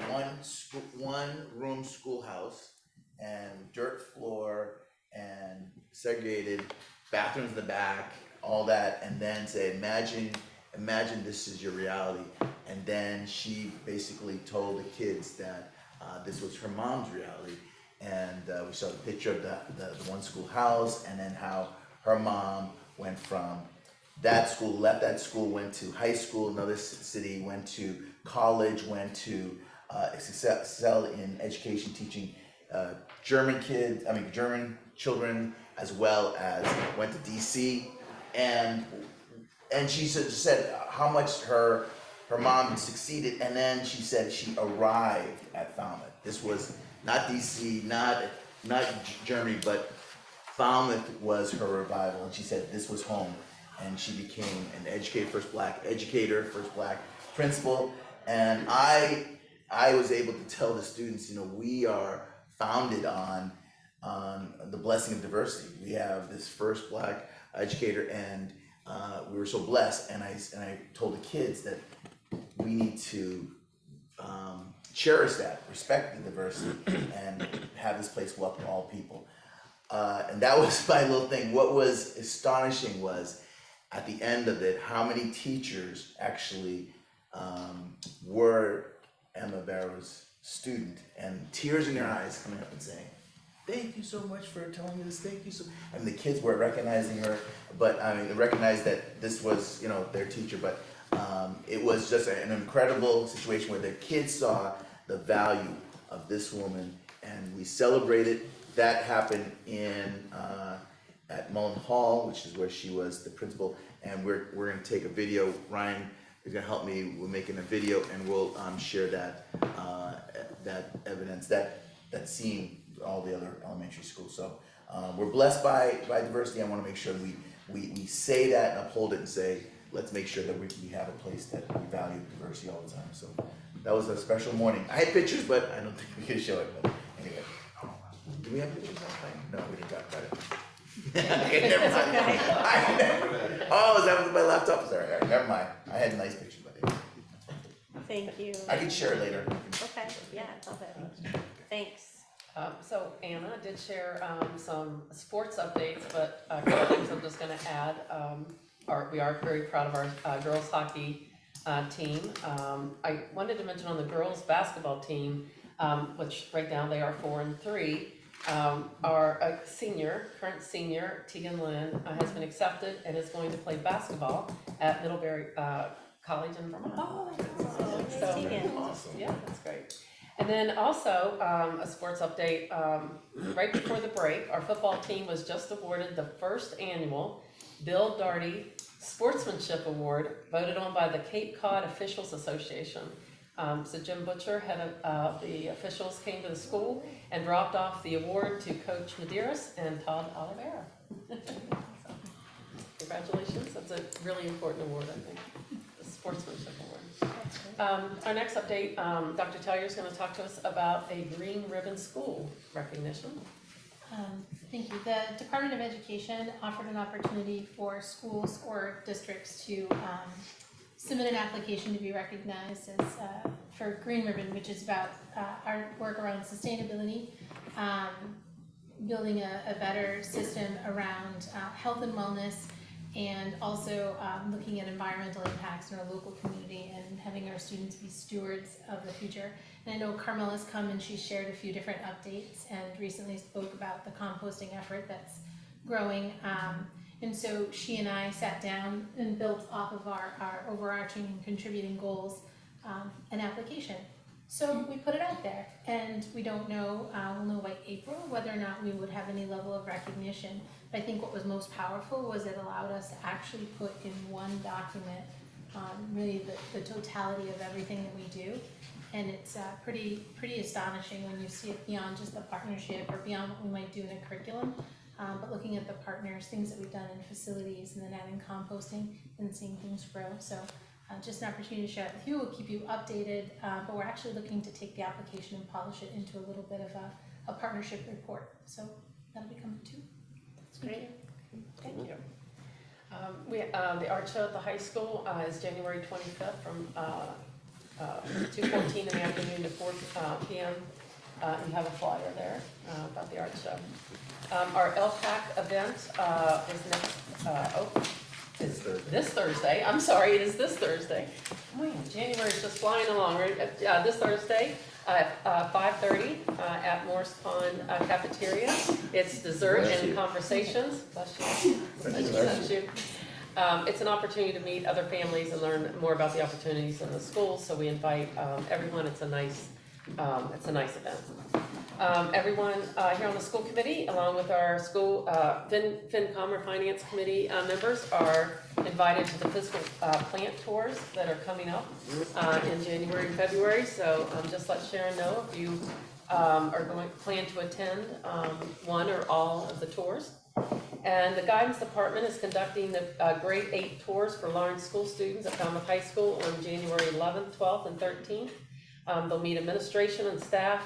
[SPEAKER 16] one-room schoolhouse and dirt floor and segregated bathrooms in the back, all that, and then say, imagine this is your reality. And then she basically told the kids that this was her mom's reality. And we saw the picture of the one schoolhouse, and then how her mom went from that school, left that school, went to high school, another city, went to college, went to excel in education, teaching German children, as well as went to DC, and she said how much her mom succeeded, and then she said she arrived at Falmouth. This was not DC, not Germany, but Falmouth was her revival, and she said this was home, and she became an educator, first black educator, first black principal, and I was able to tell the students, we are founded on the blessing of diversity. We have this first black educator, and we were so blessed, and I told the kids that we need to cherish that, respect the diversity, and have this place welcome all people. And that was my little thing. What was astonishing was, at the end of it, how many teachers actually were Emma Barrow's student, and tears in their eyes coming up and saying, thank you so much for telling me this, thank you so much. I mean, the kids were recognizing her, but they recognized that this was, their teacher, but it was just an incredible situation where the kids saw the value of this woman, and we celebrated. That happened at Mullen Hall, which is where she was the principal, and we're going to take a video. Ryan is going to help me. We're making a video, and we'll share that evidence, that scene with all the other elementary schools. So we're blessed by diversity. I want to make sure we say that and uphold it, and say, let's make sure that we have a place that we value diversity all the time. So that was a special morning. I had pictures, but I don't think we could show it. But anyway, do we have pictures last time? No, we didn't talk about it. Okay, never mind. Oh, that was my laptop. Sorry, never mind. I had a nice picture, but
[SPEAKER 1] Thank you.
[SPEAKER 16] I can share it later.
[SPEAKER 1] Okay, yeah, I love it. Thanks.
[SPEAKER 3] So Anna did share some sports updates, but a couple things I'm just going to add. We are very proud of our girls hockey team. I wanted to mention on the girls basketball team, which right now they are 4-3. Our current senior, Tegan Lynn, has been accepted and is going to play basketball at Middlebury College in Vermont.
[SPEAKER 1] Awesome.
[SPEAKER 3] Yeah, that's great. And then also a sports update. Right before the break, our football team was just awarded the first annual Bill Daugherty Sportsmanship Award, voted on by the Cape Cod Officials Association. So Jim Butcher, head of the officials, came to the school and dropped off the award to Coach Medeiros and Todd Oliveira. So, congratulations, that's a really important award, I think, the Sportsmanship Award. Our next update, Dr. Tellier is going to talk to us about a Green Ribbon School recognition.
[SPEAKER 17] Thank you. The Department of Education offered an opportunity for schools or districts to submit an application to be recognized as for Green Ribbon, which is about our work around sustainability, building a better system around health and wellness, and also looking at environmental impacts in our local community and having our students be stewards of the future. And I know Carmela's come and she shared a few different updates and recently spoke about the composting effort that's growing. And so she and I sat down and built off of our overarching and contributing goals an application. So we put it out there, and we don't know, we'll know by April whether or not we would have any level of recognition. But I think what was most powerful was it allowed us to actually put in one document really the totality of everything that we do. And it's pretty astonishing when you see it beyond just the partnership or beyond what we might do in a curriculum, but looking at the partners, things that we've done in facilities, and then adding composting and seeing things grow. So just an opportunity to share it with you. We'll keep you updated, but we're actually looking to take the application and polish it into a little bit of a partnership report. So that'll be coming too.
[SPEAKER 3] That's great. Thank you. The art show at the high school is January 25th from 2:14 in the afternoon to 4 p.m. You have a flyer there about the art show. Our LPAC event is this Thursday. I'm sorry, it is this Thursday. Man, January is just flying along. This Thursday at 5:30 at Morse Pond Cafeteria. It's dessert and conversations. Bless you. Bless you. It's an opportunity to meet other families and learn more about the opportunities in the schools. So we invite everyone. It's a nice event. Everyone here on the school committee, along with our school FinCom or Finance Committee members, are invited to the fiscal plant tours that are coming up in January and February. So just let Sharon know if you plan to attend one or all of the tours. And the guidance department is conducting the grade 8 tours for Lawrence School students at Falmouth High School on January 11th, 12th, and 13th. They'll meet administration and staff,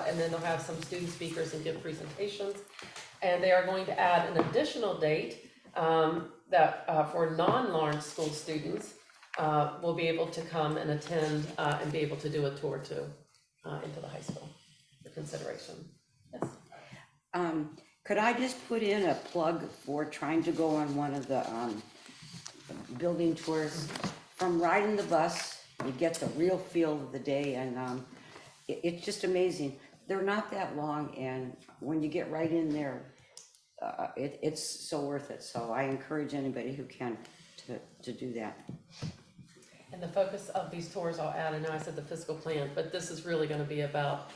[SPEAKER 3] and then they'll have some student speakers and give presentations. And they are going to add an additional date that for non-Lawrence School students will be able to come and attend and be able to do a tour too into the high school for consideration. Yes.
[SPEAKER 18] Could I just put in a plug for trying to go on one of the building tours? From riding the bus, you get the real feel of the day, and it's just amazing. They're not that long, and when you get right in there, it's so worth it. So I encourage anybody who can to do that.
[SPEAKER 3] And the focus of these tours, I'll add, I know I said the fiscal plan, but this is really going to be about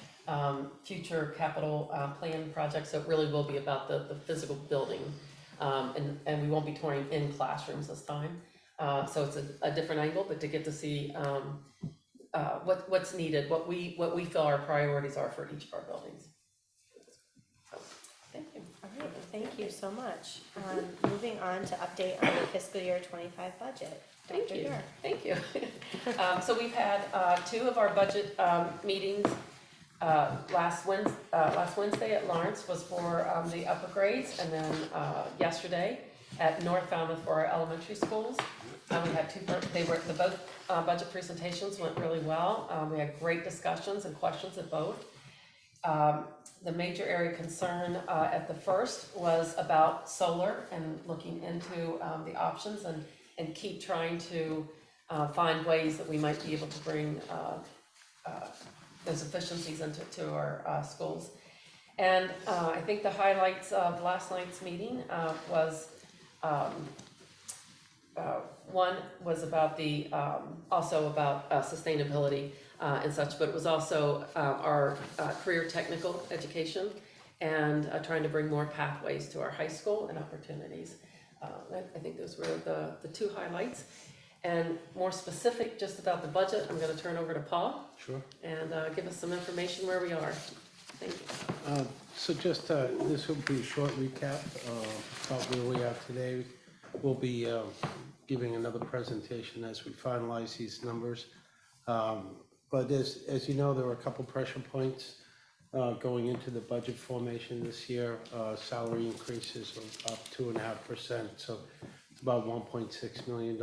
[SPEAKER 3] future capital plan projects. So it really will be about the physical building, and we won't be touring in classrooms this time. So it's a different angle, but to get to see what's needed, what we feel our priorities are for each of our buildings. So, thank you.
[SPEAKER 1] All right, thank you so much. Moving on to update on the fiscal year 25 budget.
[SPEAKER 3] Thank
[SPEAKER 1] Dr.
[SPEAKER 3] you.
[SPEAKER 1] Dur.
[SPEAKER 3] Thank you. So we've had 2 of our budget meetings. Last Wednesday at Lawrence was for the upper grades, and then yesterday at North Falmouth for our elementary schools. We had both budget presentations went really well. We had great discussions and questions at both. The major area of concern at the first was about solar and looking into the options and keep trying to find ways that we might be able to bring those efficiencies into our schools. And I think the highlights of last night's meeting was one was about also about sustainability and such, but it was also our career technical education and trying to bring more pathways to our high school and opportunities. I think those were the 2 highlights. And more specific just about the budget, I'm going to turn over to Paul.
[SPEAKER 19] Sure.
[SPEAKER 3] And give us some information where we are. Thank you.
[SPEAKER 19] So just, this will be a short recap about where we are today. We'll be giving another presentation as we finalize these numbers. But as you know, there were a couple pressure points going into the budget formation this year. Salary increases of up 2.5%, so it's about $1.6 million.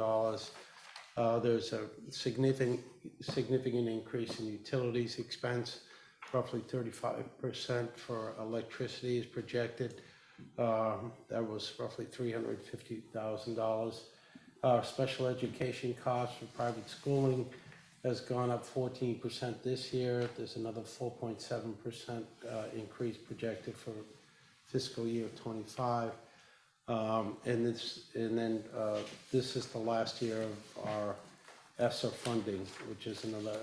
[SPEAKER 19] There's a significant increase in utilities expense, roughly 35% for electricity is projected. That was roughly $350,000. Special education costs for private schooling has gone up 14% this year. There's another 4.7% increase projected for fiscal year 25. And then this is the last year of our ESSER funding, which is another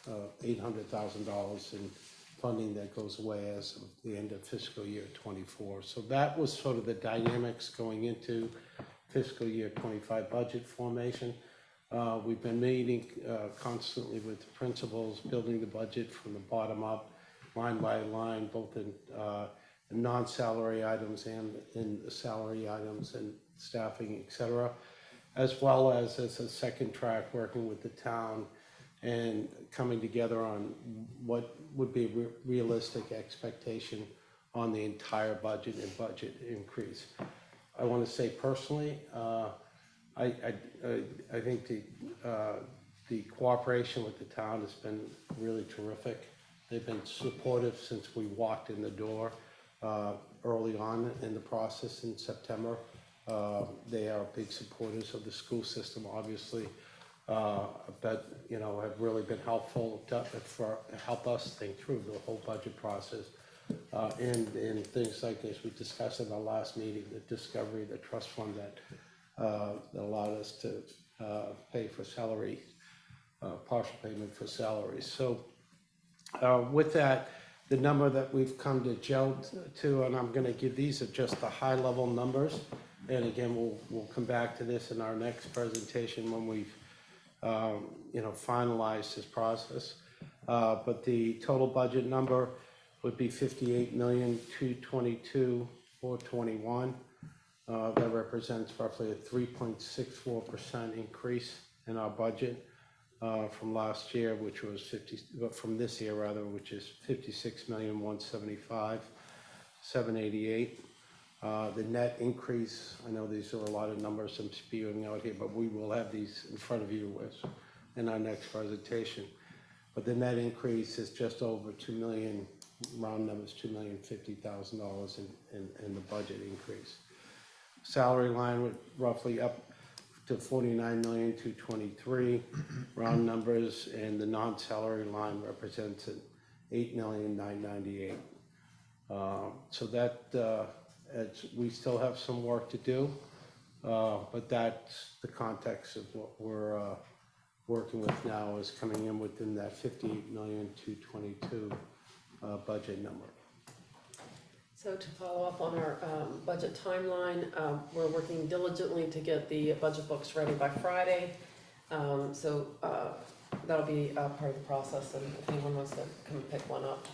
[SPEAKER 19] $800,000 in funding that goes away as of the end of fiscal year '24. So that was sort of the dynamics going into fiscal year '25 budget formation. We've been meeting constantly with the principals, building the budget from the bottom up, line by line, both in non-salary items and in the salary items and staffing, et cetera, as well as a second track, working with the town and coming together on what would be a realistic expectation on the entire budget and budget increase. I want to say personally, I think the cooperation with the town has been really terrific. They've been supportive since we walked in the door early on in the process in September. They are big supporters of the school system, obviously, but have really been helpful to help us think through the whole budget process. And things like this we discussed in our last meeting, the discovery, the trust fund that allowed us to pay for salary, partial payment for salaries. So with that, the number that we've come to gel to, and I'm going to give these are just the high level numbers. And again, we'll come back to this in our next presentation when we've finalized this process. But the total budget number would be $58,222,421. That represents roughly a 3.64% increase in our budget from last year, which was from this year rather, which is $56,175,788. The net increase, I know these are a lot of numbers I'm spewing out here, but we will have these in front of you in our next presentation. But the net increase is just over $2 million, round numbers, $2,050,000 in the budget increase. Salary line would roughly up to $49,223,000, round numbers, and the non-salary line represents an $8,998,000. So that we still have some work to do, but that's the context of what we're working with now, is coming in within that $58,222,000 budget number.
[SPEAKER 3] So to follow up on our budget timeline, we're working diligently to get the budget books ready by Friday. So that'll be part of the process, and if anyone wants to come and pick one up,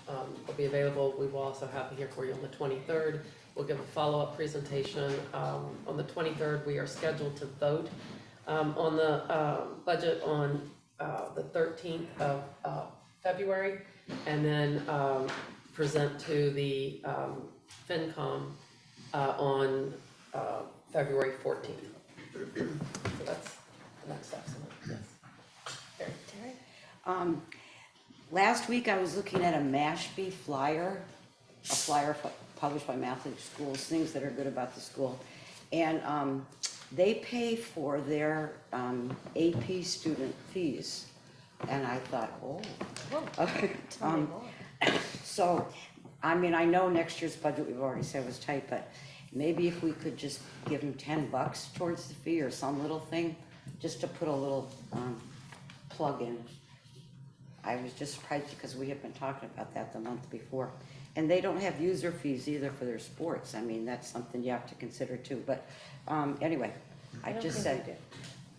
[SPEAKER 3] it'll be available. We will also have it here for you on the 23rd. We'll give a follow-up presentation. On the 23rd, we are scheduled to vote on the budget on the 13th of February, and then present to the FinCom on February 14th. So that's the next steps. Yes. Terry?
[SPEAKER 18] Last week I was looking at a Mashpee flyer, a flyer published by Mathletic Schools, things that are good about the school. And they pay for their AP student fees. And I thought,
[SPEAKER 8] Tell me more.
[SPEAKER 18] So, I mean, I know next year's budget, we've already said was tight, but maybe if we could just give them $10 towards the fee or some little thing, just to put a little plug in. I was just surprised because we had been talking about that the month before. And they don't have user fees either for their sports. I mean, that's something you have to consider too. But anyway, I just said,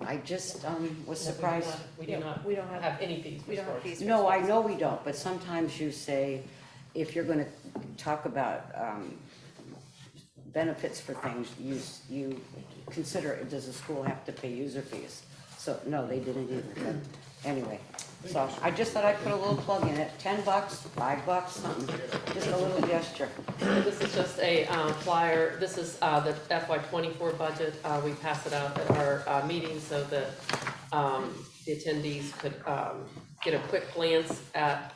[SPEAKER 18] I just was surprised.
[SPEAKER 3] We do not have any fees.
[SPEAKER 18] We don't have fees. No, I know we don't, but sometimes you say, if you're gonna talk about benefits for things, you consider, does the school have to pay user fees? So, no, they didn't either, but anyway. So I just thought I'd put a little plug in it, $10, $5, something, just a little gesture.
[SPEAKER 3] So this is just a flyer. This is the FY24 budget. We pass it out at our meeting so that the attendees could get a quick glance at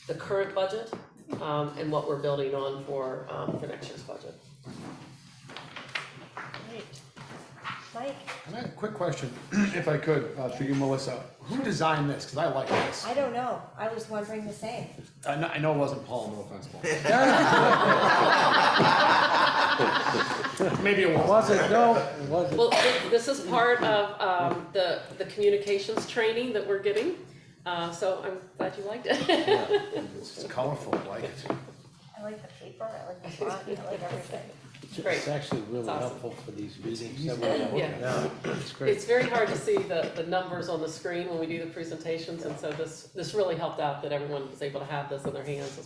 [SPEAKER 3] the current budget and what we're building on for next year's budget.
[SPEAKER 11] Great. Mike?
[SPEAKER 13] And I have a quick question, if I could, for you, Melissa. Who designed this? Because I like this.
[SPEAKER 20] I don't know. I was wondering the same.
[SPEAKER 13] I know it wasn't Paul, no offense, Paul. Maybe it was.
[SPEAKER 19] Was it? No, it wasn't.
[SPEAKER 3] Well, this is part of the communications training that we're getting. So I'm glad you liked it.
[SPEAKER 13] It's colorful, I like it.
[SPEAKER 20] I like the paper, I like the font, I like everything.
[SPEAKER 19] It's actually really
[SPEAKER 3] awesome.
[SPEAKER 19] helpful for these meetings. that
[SPEAKER 3] Yeah.
[SPEAKER 19] It's great.
[SPEAKER 3] It's very hard to see the numbers on the screen when we do the presentations, and so this really helped out that everyone was able to have this in their hands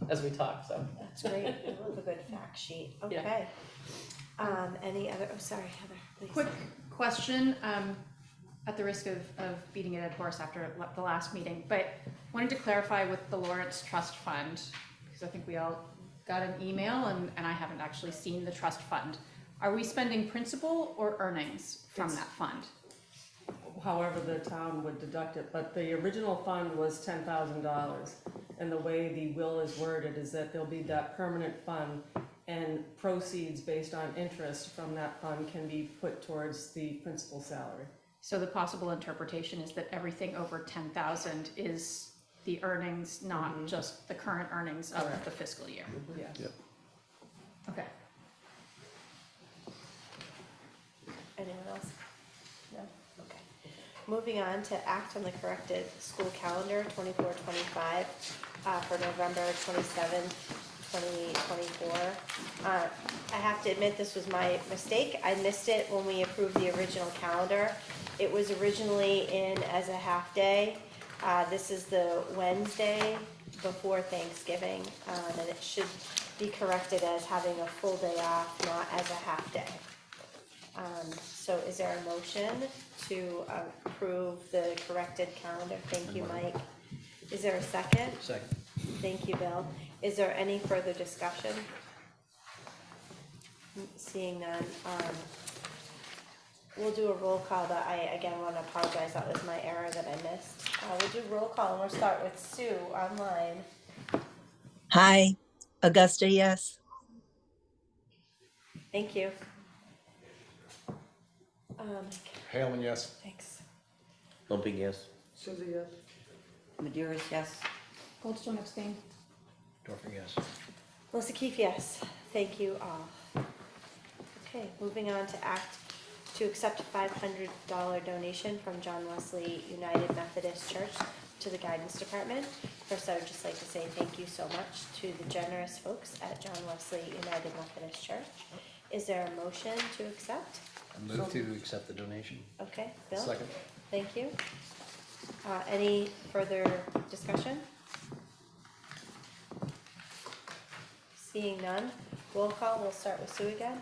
[SPEAKER 3] as we talk, so.
[SPEAKER 20] That's great, I love a good fact sheet,
[SPEAKER 3] Yeah.
[SPEAKER 20] okay. Any other, oh, sorry, Heather, please.
[SPEAKER 2] Quick question, at the risk of beating a dead horse after the last meeting, but wanted to clarify with the Lawrence Trust Fund, because I think we all got an email and I haven't actually seen the trust fund. Are we spending principal or earnings from that fund?
[SPEAKER 21] However the town would deduct it, but the original fund was $10,000. And the way the will is worded is that there'll be that permanent fund, and proceeds based on interest from that fund can be put towards the principal's salary.
[SPEAKER 2] So the possible interpretation is that everything over 10,000 is the earnings, not just the current earnings of the fiscal year.
[SPEAKER 21] Yes.
[SPEAKER 19] Yep.
[SPEAKER 2] Okay.
[SPEAKER 20] Anyone else? No? Okay. Moving on to act on the corrected school calendar 24-25 for November 27th, 2024. I have to admit this was my mistake. I missed it when we approved the original calendar. It was originally in as a half day. This is the Wednesday before Thanksgiving, and it should be corrected as having a full day off, not as a half day. So is there a motion to approve the corrected calendar? Thank you, Mike. Is there a second?
[SPEAKER 15] Second.
[SPEAKER 20] Thank you, Bill. Is there any further discussion? Seeing none, we'll do a roll call, but I again want to apologize, that was my error that I missed. We'll do roll call and we'll start with Sue online.
[SPEAKER 22] Hi, Augusta, yes.
[SPEAKER 20] Thank you.
[SPEAKER 13] Halen, yes.
[SPEAKER 20] Thanks.
[SPEAKER 14] Lumping, yes.
[SPEAKER 18] Susie, yes. Madeira's, yes.
[SPEAKER 2] Goldstone abstain.
[SPEAKER 15] Dorfer, yes.
[SPEAKER 20] Melissa Keefe, yes. Thank you all. Okay, moving on to act to accept a $500 donation from John Wesley United Methodist Church to the guidance department. First, I would just like to say thank you so much to the generous folks at John Wesley United Methodist Church. Is there a motion to accept?
[SPEAKER 15] I move to accept the donation.
[SPEAKER 20] Okay, Bill?
[SPEAKER 13] Second.
[SPEAKER 20] Thank you. Any further discussion? Seeing none, roll call, we'll start with Sue again.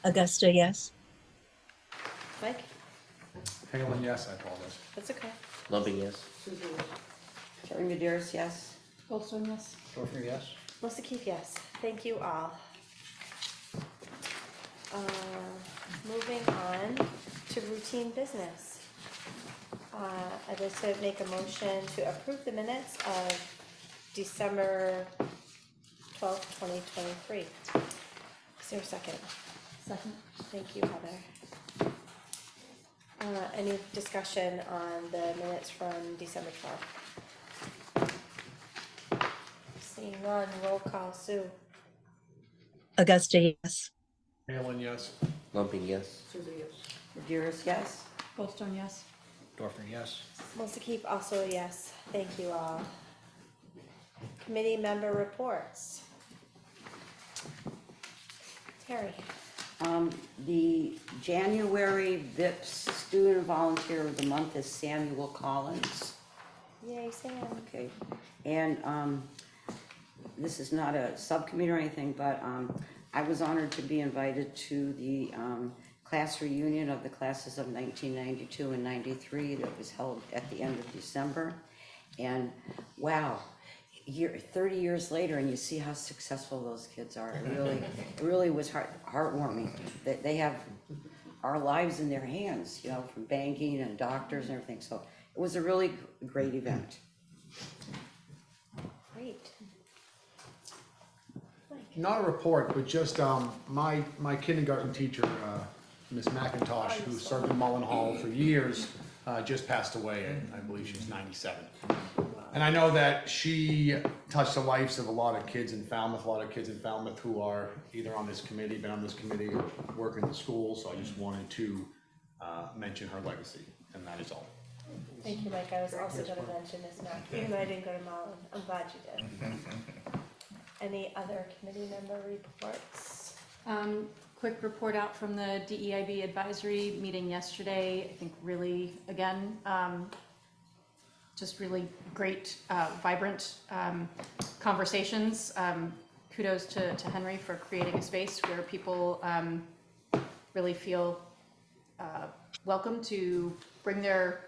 [SPEAKER 22] Augusta, yes.
[SPEAKER 20] Mike?
[SPEAKER 13] Halen, yes, I apologize.
[SPEAKER 20] That's okay.
[SPEAKER 14] Lumping, yes.
[SPEAKER 18] Susie, yes. Terry Madeira's, yes.
[SPEAKER 2] Goldstone, yes.
[SPEAKER 15] Dorfer, yes.
[SPEAKER 20] Melissa Keefe, yes. Thank you all. Moving on to routine business. I'd like to make a motion to approve the minutes of December 12th, 2023. Is there a second?
[SPEAKER 2] Second.
[SPEAKER 20] Thank you, Heather. Any discussion on the minutes from December 12th? Seeing none, roll call, Sue.
[SPEAKER 22] Augusta, yes.
[SPEAKER 13] Halen, yes.
[SPEAKER 14] Lumping, yes.
[SPEAKER 18] Susie, yes. Madeira's, yes.
[SPEAKER 2] Goldstone, yes.
[SPEAKER 15] Dorfer, yes.
[SPEAKER 20] Melissa Keefe, also a yes. Thank you all. Committee member reports. Terry.
[SPEAKER 18] The January VIPS Student Volunteer of the Month is Samuel Collins.
[SPEAKER 20] Yay, Sam.
[SPEAKER 18] Okay, and this is not a subcommittee or anything, but I was honored to be invited to the class reunion of the classes of 1992 and 93 that was held at the end of December. And wow, 30 years later, and you see how successful those kids are. It really was heartwarming that they have our lives in their hands, you know, from banking and doctors and everything. So it was a really great event.
[SPEAKER 20] Great.
[SPEAKER 13] Not a report, but just my kindergarten teacher, Miss McIntosh, who served in Mullen Hall for years, just passed away, and I believe she's 97. And I know that she touched the lives of a lot of kids in Falmouth, who are either on this committee, been on this committee, or work in the school. So I just wanted to mention her legacy, and that is all.
[SPEAKER 20] Thank you, Mike. I was also gonna mention this now, even though I didn't go to Mullen. I'm glad you did. Any other committee member reports?
[SPEAKER 2] Quick report out from the DEIB advisory meeting yesterday. I think really, again, just really great, vibrant conversations. Kudos to Henry for creating a space where people really feel welcome to bring their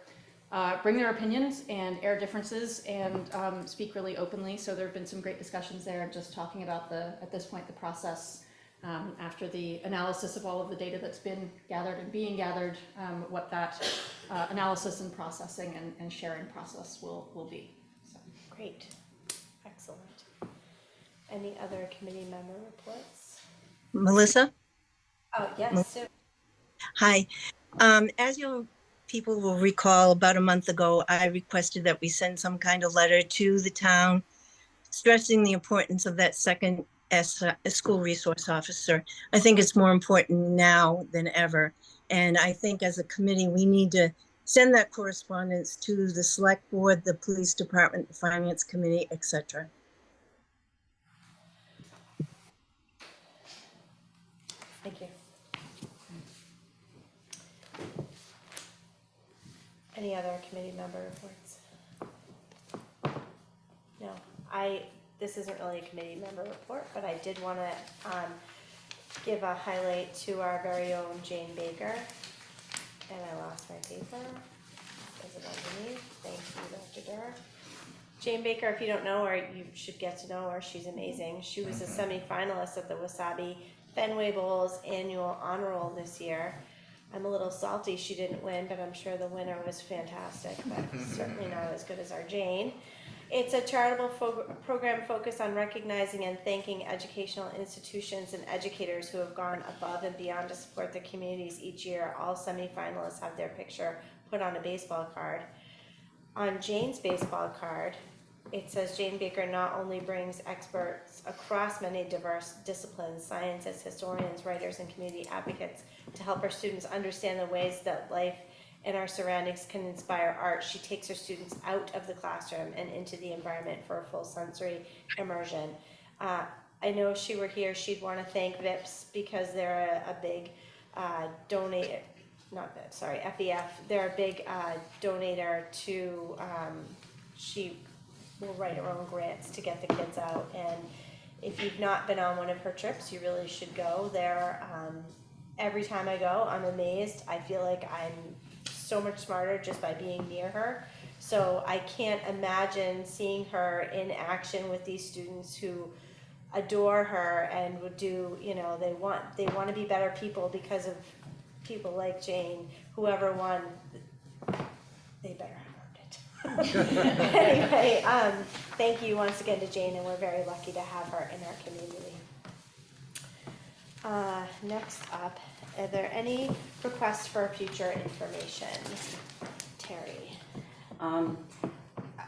[SPEAKER 2] opinions and air differences and speak really openly. So there have been some great discussions there, just talking about at this point, the process after the analysis of all of the data that's been gathered and being gathered, what that analysis and processing and sharing process will be. So.
[SPEAKER 20] Great, excellent. Any other committee member reports?
[SPEAKER 22] Melissa?
[SPEAKER 20] Oh, yes, Sue.
[SPEAKER 22] Hi. As you people will recall, about a month ago, I requested that we send some kind of letter to the town stressing the importance of that second school resource officer. I think it's more important now than ever. And I think as a committee, we need to send that correspondence to the select board, the police department, the finance committee, etc.
[SPEAKER 20] Thank you. Any other committee member reports? No, this isn't really a committee member report, but I did want to give a highlight to our very own Jane Baker. And I lost my paper. Is it underneath? Thank you, Dr. Durr. Jane Baker, if you don't know her, you should get to know her. She's amazing. She was a semi-finalist of the Wasabi Fenway Bowl's annual honor roll this year. I'm a little salty she didn't win, but I'm sure the winner was fantastic, but certainly not as good as our Jane. It's a charitable program focused on recognizing and thanking educational institutions and educators who have gone above and beyond to support their communities each year. All semi-finalists have their picture put on a baseball card. On Jane's baseball card, it says Jane Baker not only brings experts across many diverse disciplines, scientists, historians, writers, and community advocates to help her students understand the ways that life and our surroundings can inspire art. She takes her students out of the classroom and into the environment for a full sensory immersion. I know if she were here, she'd want to thank VIPS because they're a big donator, not VIPS, sorry, FEF. They're a big donator to, she will write her own grants to get the kids out. And if you've not been on one of her trips, you really should go there. Every time I go, I'm amazed. I feel like I'm so much smarter just by being near her. So I can't imagine seeing her in action with these students who adore her and would do, you know, they want to be better people because of people like Jane. Whoever won, they better have earned it. Anyway, thank you once again to Jane, and we're very lucky to have her in our community. Next up, are there any requests for future information? Terry.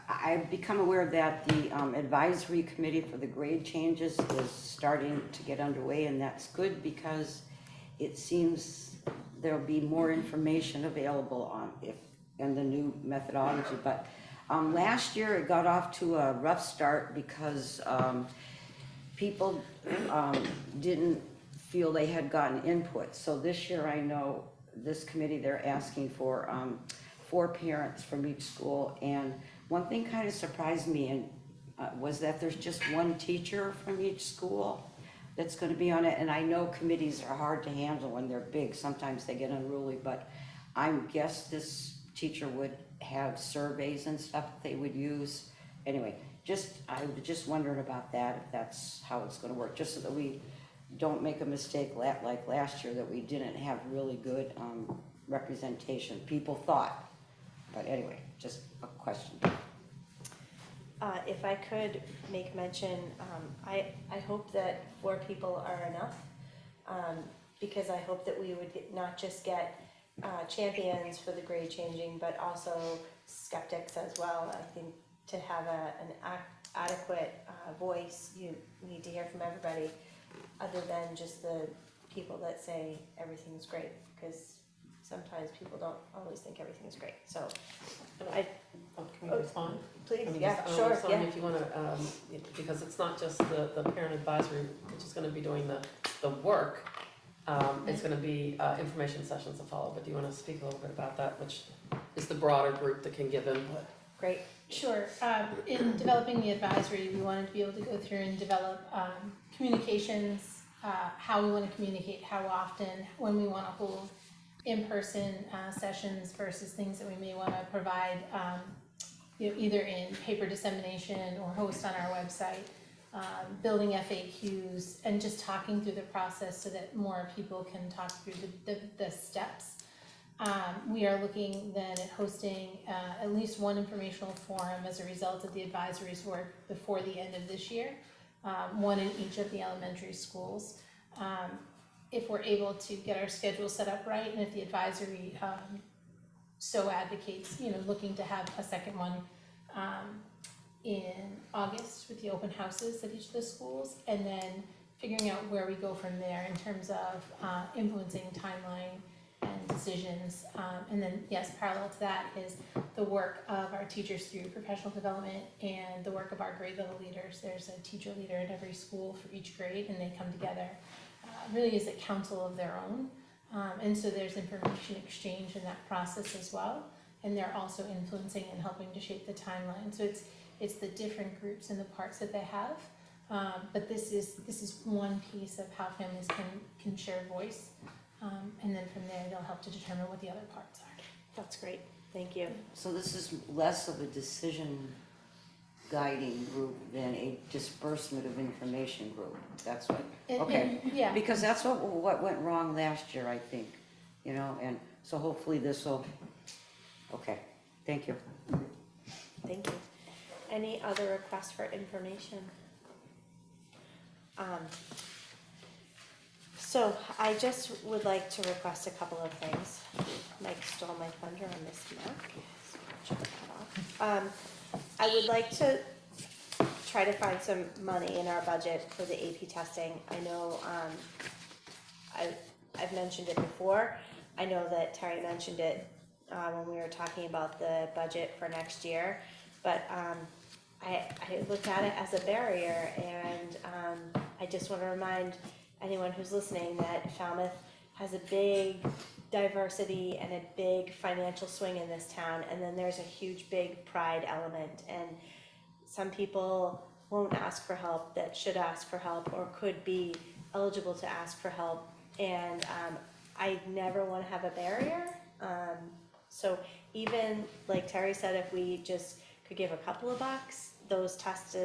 [SPEAKER 18] I've become aware that the advisory committee for the grade changes is starting to get underway, and that's good because it seems there'll be more information available on and the new methodology. But last year it got off to a rough start because people didn't feel they had gotten input. So this year I know this committee, they're asking for 4 parents from each school. And one thing kind of surprised me and was that there's just 1 teacher from each school that's going to be on it. And I know committees are hard to handle when they're big. Sometimes they get unruly, but I guess this teacher would have surveys and stuff that they would use. Anyway, I was just wondering about that, if that's how it's going to work, just so that we don't make a mistake like last year that we didn't have really good representation. People thought, but anyway, just a question.
[SPEAKER 20] If I could make mention, I hope that 4 people are enough, because I hope that we would not just get champions for the grade changing, but also skeptics as well. I think to have an adequate voice, you need to hear from everybody, other than just the people that say everything's great, because sometimes people don't always think everything's great, so.
[SPEAKER 3] Can we respond?
[SPEAKER 20] Please,
[SPEAKER 3] I mean,
[SPEAKER 20] yeah,
[SPEAKER 3] just,
[SPEAKER 20] sure,
[SPEAKER 3] respond
[SPEAKER 20] yeah.
[SPEAKER 3] If you wanna, because it's not just the parent advisory, which is gonna be doing the work. It's gonna be, information sessions to follow, but do you wanna speak a little bit about that, which is the broader group that can give input?
[SPEAKER 20] Great.
[SPEAKER 17] Sure. In developing the advisory, we wanted to be able to go through and develop communications, how we want to communicate, how often, when we want to hold in-person sessions versus things that we may want to provide, either in paper dissemination or host on our website, building FAQs, and just talking through the process so that more people can talk through the steps. We are looking then at hosting at least one informational forum as a result of the advisory's work before the end of this year, one in each of the elementary schools. If we're able to get our schedule set up right, and if the advisory so advocates, looking to have a second one in August with the open houses at each of the schools, and then figuring out where we go from there in terms of influencing timeline and decisions. And then, yes, parallel to that is the work of our teachers through professional development and the work of our grade level leaders. There's a teacher leader at every school for each grade, and they come together really as a council of their own. And so there's information exchange in that process as well. And they're also influencing and helping to shape the timeline. So it's the different groups and the parts that they have. But this is one piece of how families can share voice. And then from there, they'll help to determine what the other parts are.
[SPEAKER 20] That's great, thank you.
[SPEAKER 18] So this is less of a decision guiding group than a disbursement of information group, that's what, okay.
[SPEAKER 17] Yeah.
[SPEAKER 18] Because that's what went wrong last year, I think, and so hopefully this will, okay, thank you.
[SPEAKER 20] Thank you. Any other requests for information? So I just would like to request a couple of things. Mike stole my thunder on this Mac. So check that off. I would like to try to find some money in our budget for the AP testing. I know I've mentioned it before. I know that Terry mentioned it when we were talking about the budget for next year, but I looked at it as a barrier, and I just want to remind anyone who's listening that Falmouth has a big diversity and a big financial swing in this town, and then there's a huge big pride element, and some people won't ask for help that should ask for help or could be eligible to ask for help, and I never want to have a barrier. So even like Terry said, if we just could give a couple of bucks, those tests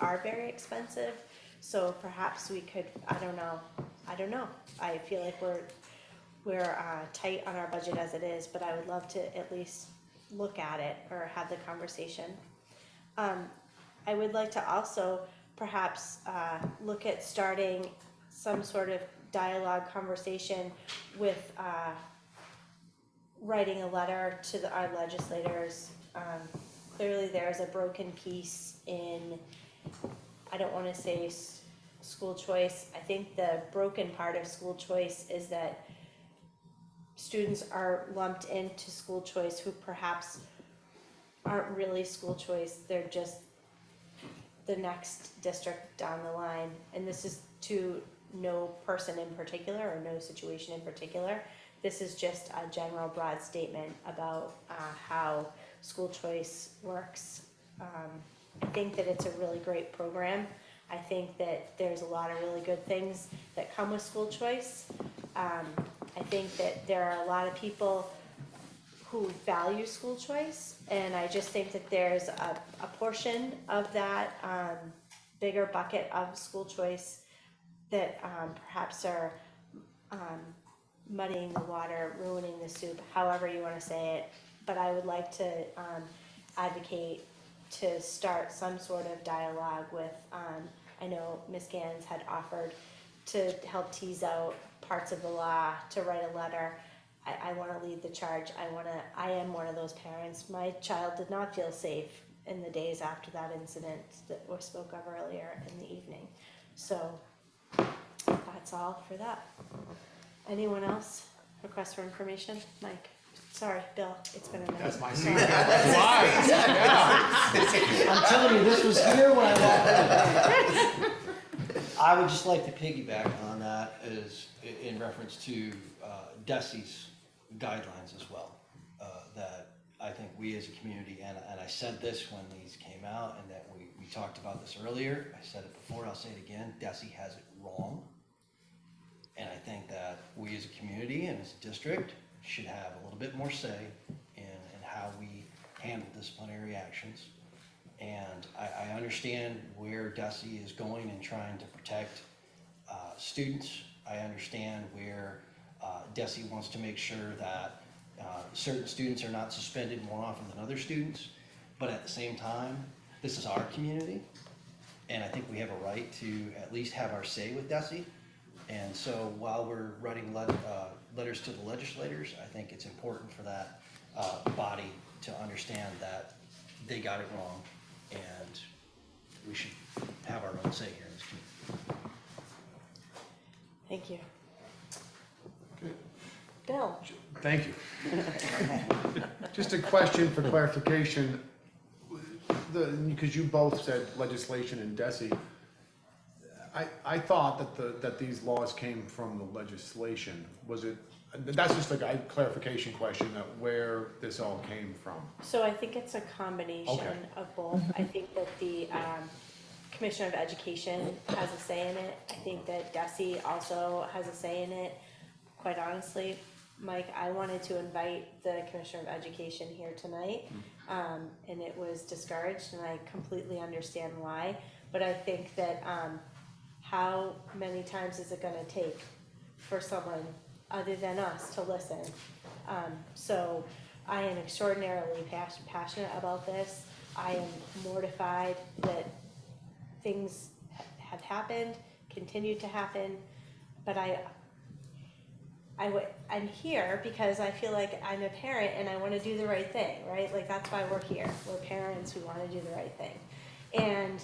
[SPEAKER 20] are very expensive. So perhaps we could, I don't know. I feel like we're tight on our budget as it is, but I would love to at least look at it or have the conversation. I would like to also perhaps look at starting some sort of dialogue conversation with writing a letter to our legislators. Clearly there's a broken piece in, I don't want to say school choice. I think the broken part of school choice is that students are lumped into school choice who perhaps aren't really school choice. They're just the next district down the line. And this is to no person in particular or no situation in particular. This is just a general broad statement about how school choice works. I think that it's a really great program. I think that there's a lot of really good things that come with school choice. I think that there are a lot of people who value school choice, and I just think that there's a portion of that bigger bucket of school choice that perhaps are muddying the water, ruining the soup, however you want to say it. But I would like to advocate to start some sort of dialogue with, I know Ms. Gans had offered to help tease out parts of the law, to write a letter. I want to lead the charge. I am one of those parents. My child did not feel safe in the days after that incident that was spoke of earlier in the evening. So that's all for that. Anyone else?
[SPEAKER 1] request for information, Mike? Sorry, Bill, it's been a minute.
[SPEAKER 13] That's my
[SPEAKER 1] Sorry.
[SPEAKER 13] seat. Why?
[SPEAKER 15] I'm telling you, this was here when I walked in. I would just like to piggyback on that as in reference to DESI's guidelines as well. That I think we as a community, and I said this when these came out, and that we talked about this earlier. I said it before, I'll say it again. DESI has it wrong. And I think that we as a community and as a district should have a little bit more say in how we handle disciplinary actions. And I understand where DESI is going and trying to protect students. I understand where DESI wants to make sure that certain students are not suspended more often than other students. But at the same time, this is our community, and I think we have a right to at least have our say with DESI. And so while we're writing letters to the legislators, I think it's important for that body to understand that they got it wrong, and we should have our own say here in this community.
[SPEAKER 1] Thank you. Bill?
[SPEAKER 13] Thank you. Just a question for clarification, because you both said legislation and DESI. I thought that these laws came from the legislation. Was it, that's just a clarification question, that where this all came from.
[SPEAKER 1] So I think it's a combination
[SPEAKER 13] Okay.
[SPEAKER 1] of both. I think that the Commissioner of Education has a say in it. I think that DESI also has a say in it. Quite honestly, Mike, I wanted to invite the Commissioner of Education here tonight, and it was discouraged, and I completely understand why. But I think that how many times is it gonna take for someone other than us to listen? So I am extraordinarily passionate about this. I am mortified that things have happened, continue to happen, but I'm here because I feel like I'm a parent and I wanna do the right thing, right? Like, that's why we're here. We're parents, we wanna do the right thing. And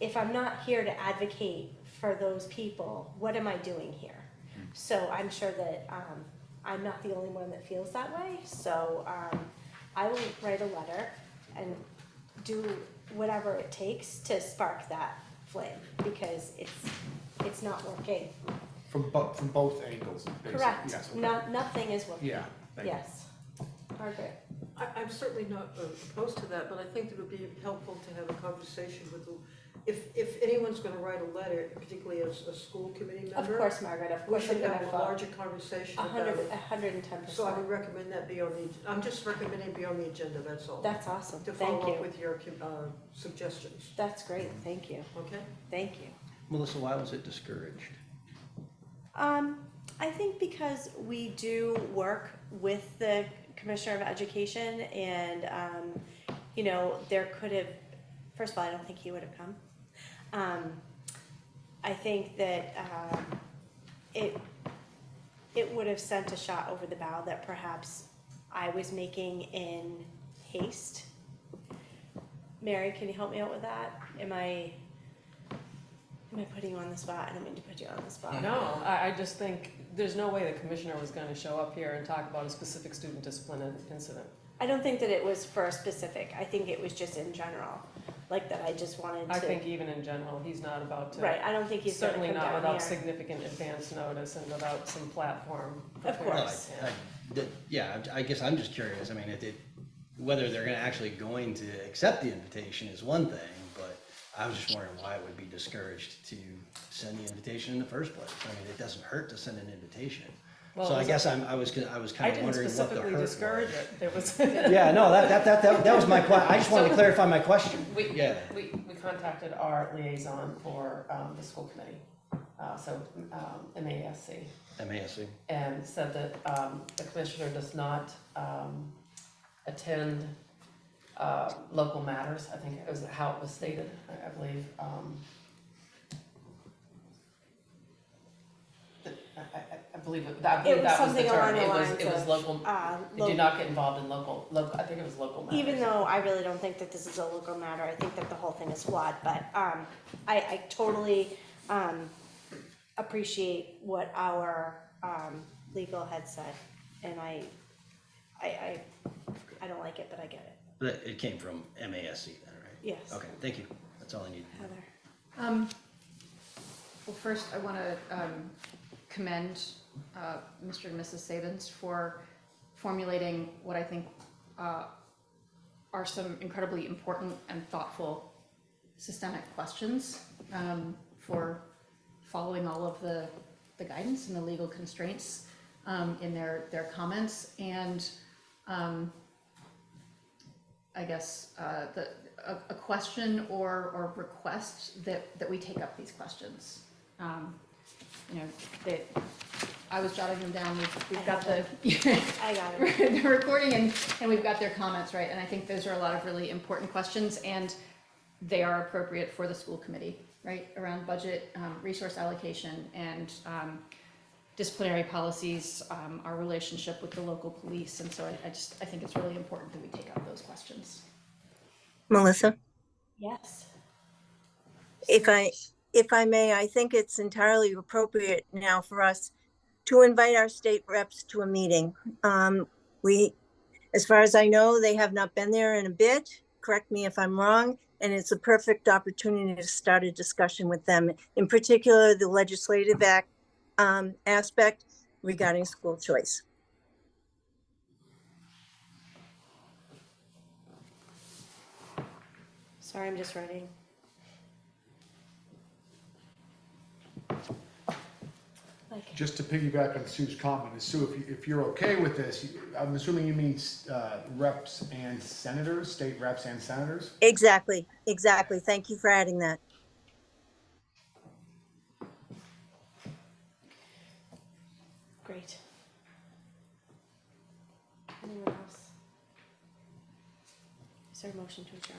[SPEAKER 1] if I'm not here to advocate for those people, what am I doing here? So I'm sure that I'm not the only one that feels that way. So I will write a letter and do whatever it takes to spark that flame, because it's not working.
[SPEAKER 13] From both angles, basically.
[SPEAKER 1] Correct.
[SPEAKER 13] Yes, okay.
[SPEAKER 1] Nothing is working.
[SPEAKER 13] Yeah, thank you.
[SPEAKER 1] Yes. Margaret?
[SPEAKER 4] I'm certainly not opposed to that, but I think it would be helpful to have a conversation with, if anyone's gonna write a letter, particularly as a school committee member.
[SPEAKER 1] Of course, Margaret, of course.
[SPEAKER 4] We should
[SPEAKER 1] I'm
[SPEAKER 4] have a
[SPEAKER 1] gonna
[SPEAKER 4] larger conversation about it.
[SPEAKER 1] 110%.
[SPEAKER 4] So I would recommend that be on the, I'm just recommending be on the agenda, that's all.
[SPEAKER 1] That's awesome.
[SPEAKER 4] To
[SPEAKER 1] Thank
[SPEAKER 4] follow
[SPEAKER 1] you.
[SPEAKER 4] up with your suggestions.
[SPEAKER 1] That's great, thank you.
[SPEAKER 4] Okay?
[SPEAKER 1] Thank you.
[SPEAKER 15] Melissa, why was it discouraged?
[SPEAKER 1] I think because we do work with the Commissioner of Education, and, you know, there could have, first of all, I don't think he would have come. I think that it would have sent a shot over the bow that perhaps I was making in haste. Mary, can you help me out with that? Am I putting you on the spot? I don't mean to put you on the spot.
[SPEAKER 21] No, I just think there's no way the commissioner was gonna show up here and talk about a specific student discipline incident.
[SPEAKER 1] I don't think that it was for a specific, I think it was just in general, like that I just wanted to.
[SPEAKER 21] I think even in general, he's not about to.
[SPEAKER 1] Right, I don't think he's gonna
[SPEAKER 21] Certainly
[SPEAKER 1] come
[SPEAKER 21] not
[SPEAKER 1] down
[SPEAKER 21] without
[SPEAKER 1] here.
[SPEAKER 21] significant advance notice and without some platform.
[SPEAKER 1] Of course.
[SPEAKER 15] Yeah, I guess I'm just curious. I mean, whether they're actually going to accept the invitation is one thing, but I was just wondering why it would be discouraged to send the invitation in the first place. I mean, it doesn't hurt to send an invitation.
[SPEAKER 21] Well,
[SPEAKER 15] So I guess I was kind of wondering what the hurt was.
[SPEAKER 21] I didn't specifically discourage it. There was.
[SPEAKER 15] Yeah, no, that was my question. I just wanted to clarify my question.
[SPEAKER 21] We
[SPEAKER 15] Yeah.
[SPEAKER 21] contacted our liaison for the school committee, MASC.
[SPEAKER 15] MASC.
[SPEAKER 21] And said that the commissioner does not attend local matters. I think it was how it was stated, I believe. I believe that
[SPEAKER 1] It was
[SPEAKER 21] was the
[SPEAKER 1] something
[SPEAKER 21] term.
[SPEAKER 1] along the
[SPEAKER 21] It
[SPEAKER 1] lines
[SPEAKER 21] was
[SPEAKER 1] of,
[SPEAKER 21] local. It did not get involved in local. I think it was local matters.
[SPEAKER 1] Even though I really don't think that this is a local matter, I think that the whole thing is flawed, but I totally appreciate what our legal had said, and I don't like it, but I get it.
[SPEAKER 15] But it came from MASC then, right?
[SPEAKER 1] Yes.
[SPEAKER 15] Okay, thank you. That's all I need.
[SPEAKER 1] Heather.
[SPEAKER 2] Well, first, I want to commend Mr. and Mrs. Sabins for formulating what I think are some incredibly important and thoughtful systemic questions, for following all of the guidance and the legal constraints in their comments, and I guess a question or request that we take up these questions. You know, that I was jotting them down. We've got the
[SPEAKER 1] I got it.
[SPEAKER 2] the recording, and we've got their comments, right? And I think those are a lot of really important questions, and they are appropriate for the school committee, right? Around budget, resource allocation, and disciplinary policies, our relationship with the local police. And so I think it's really important that we take up those questions.
[SPEAKER 22] Melissa,
[SPEAKER 1] Yes.
[SPEAKER 22] if I may, I think it's entirely appropriate now for us to invite our state reps to a meeting. As far as I know, they have not been there in a bit. Correct me if I'm wrong. And it's a perfect opportunity to start a discussion with them, in particular, the legislative aspect regarding school choice.
[SPEAKER 1] Sorry, I'm just writing.
[SPEAKER 13] Just to piggyback on Sue's comment, Sue, if you're okay with this, I'm assuming you mean reps and senators, state reps and senators?
[SPEAKER 22] Exactly. Thank you for adding that.
[SPEAKER 1] Great. Anyone else? Is there a motion to adjourn?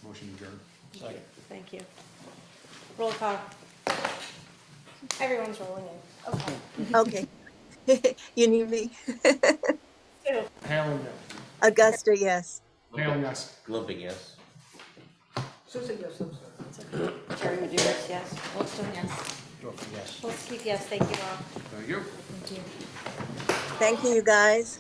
[SPEAKER 13] Motion adjourned.
[SPEAKER 1] Second. Thank you. Roll call. Everyone's rolling in.
[SPEAKER 22] Okay. You need me?
[SPEAKER 1] Sue.
[SPEAKER 13] Halen, yes.
[SPEAKER 22] Augusta, yes.
[SPEAKER 13] Halen, yes.
[SPEAKER 14] Glumping, yes.
[SPEAKER 4] Susan, yes, I'm sorry.
[SPEAKER 18] Jerry Maderas, yes.
[SPEAKER 1] Wolfstone, yes.
[SPEAKER 15] Yes.
[SPEAKER 1] Wolfskeith, yes. Thank you all.
[SPEAKER 13] Thank you.
[SPEAKER 1] Thank you.
[SPEAKER 22] Thank you, you guys.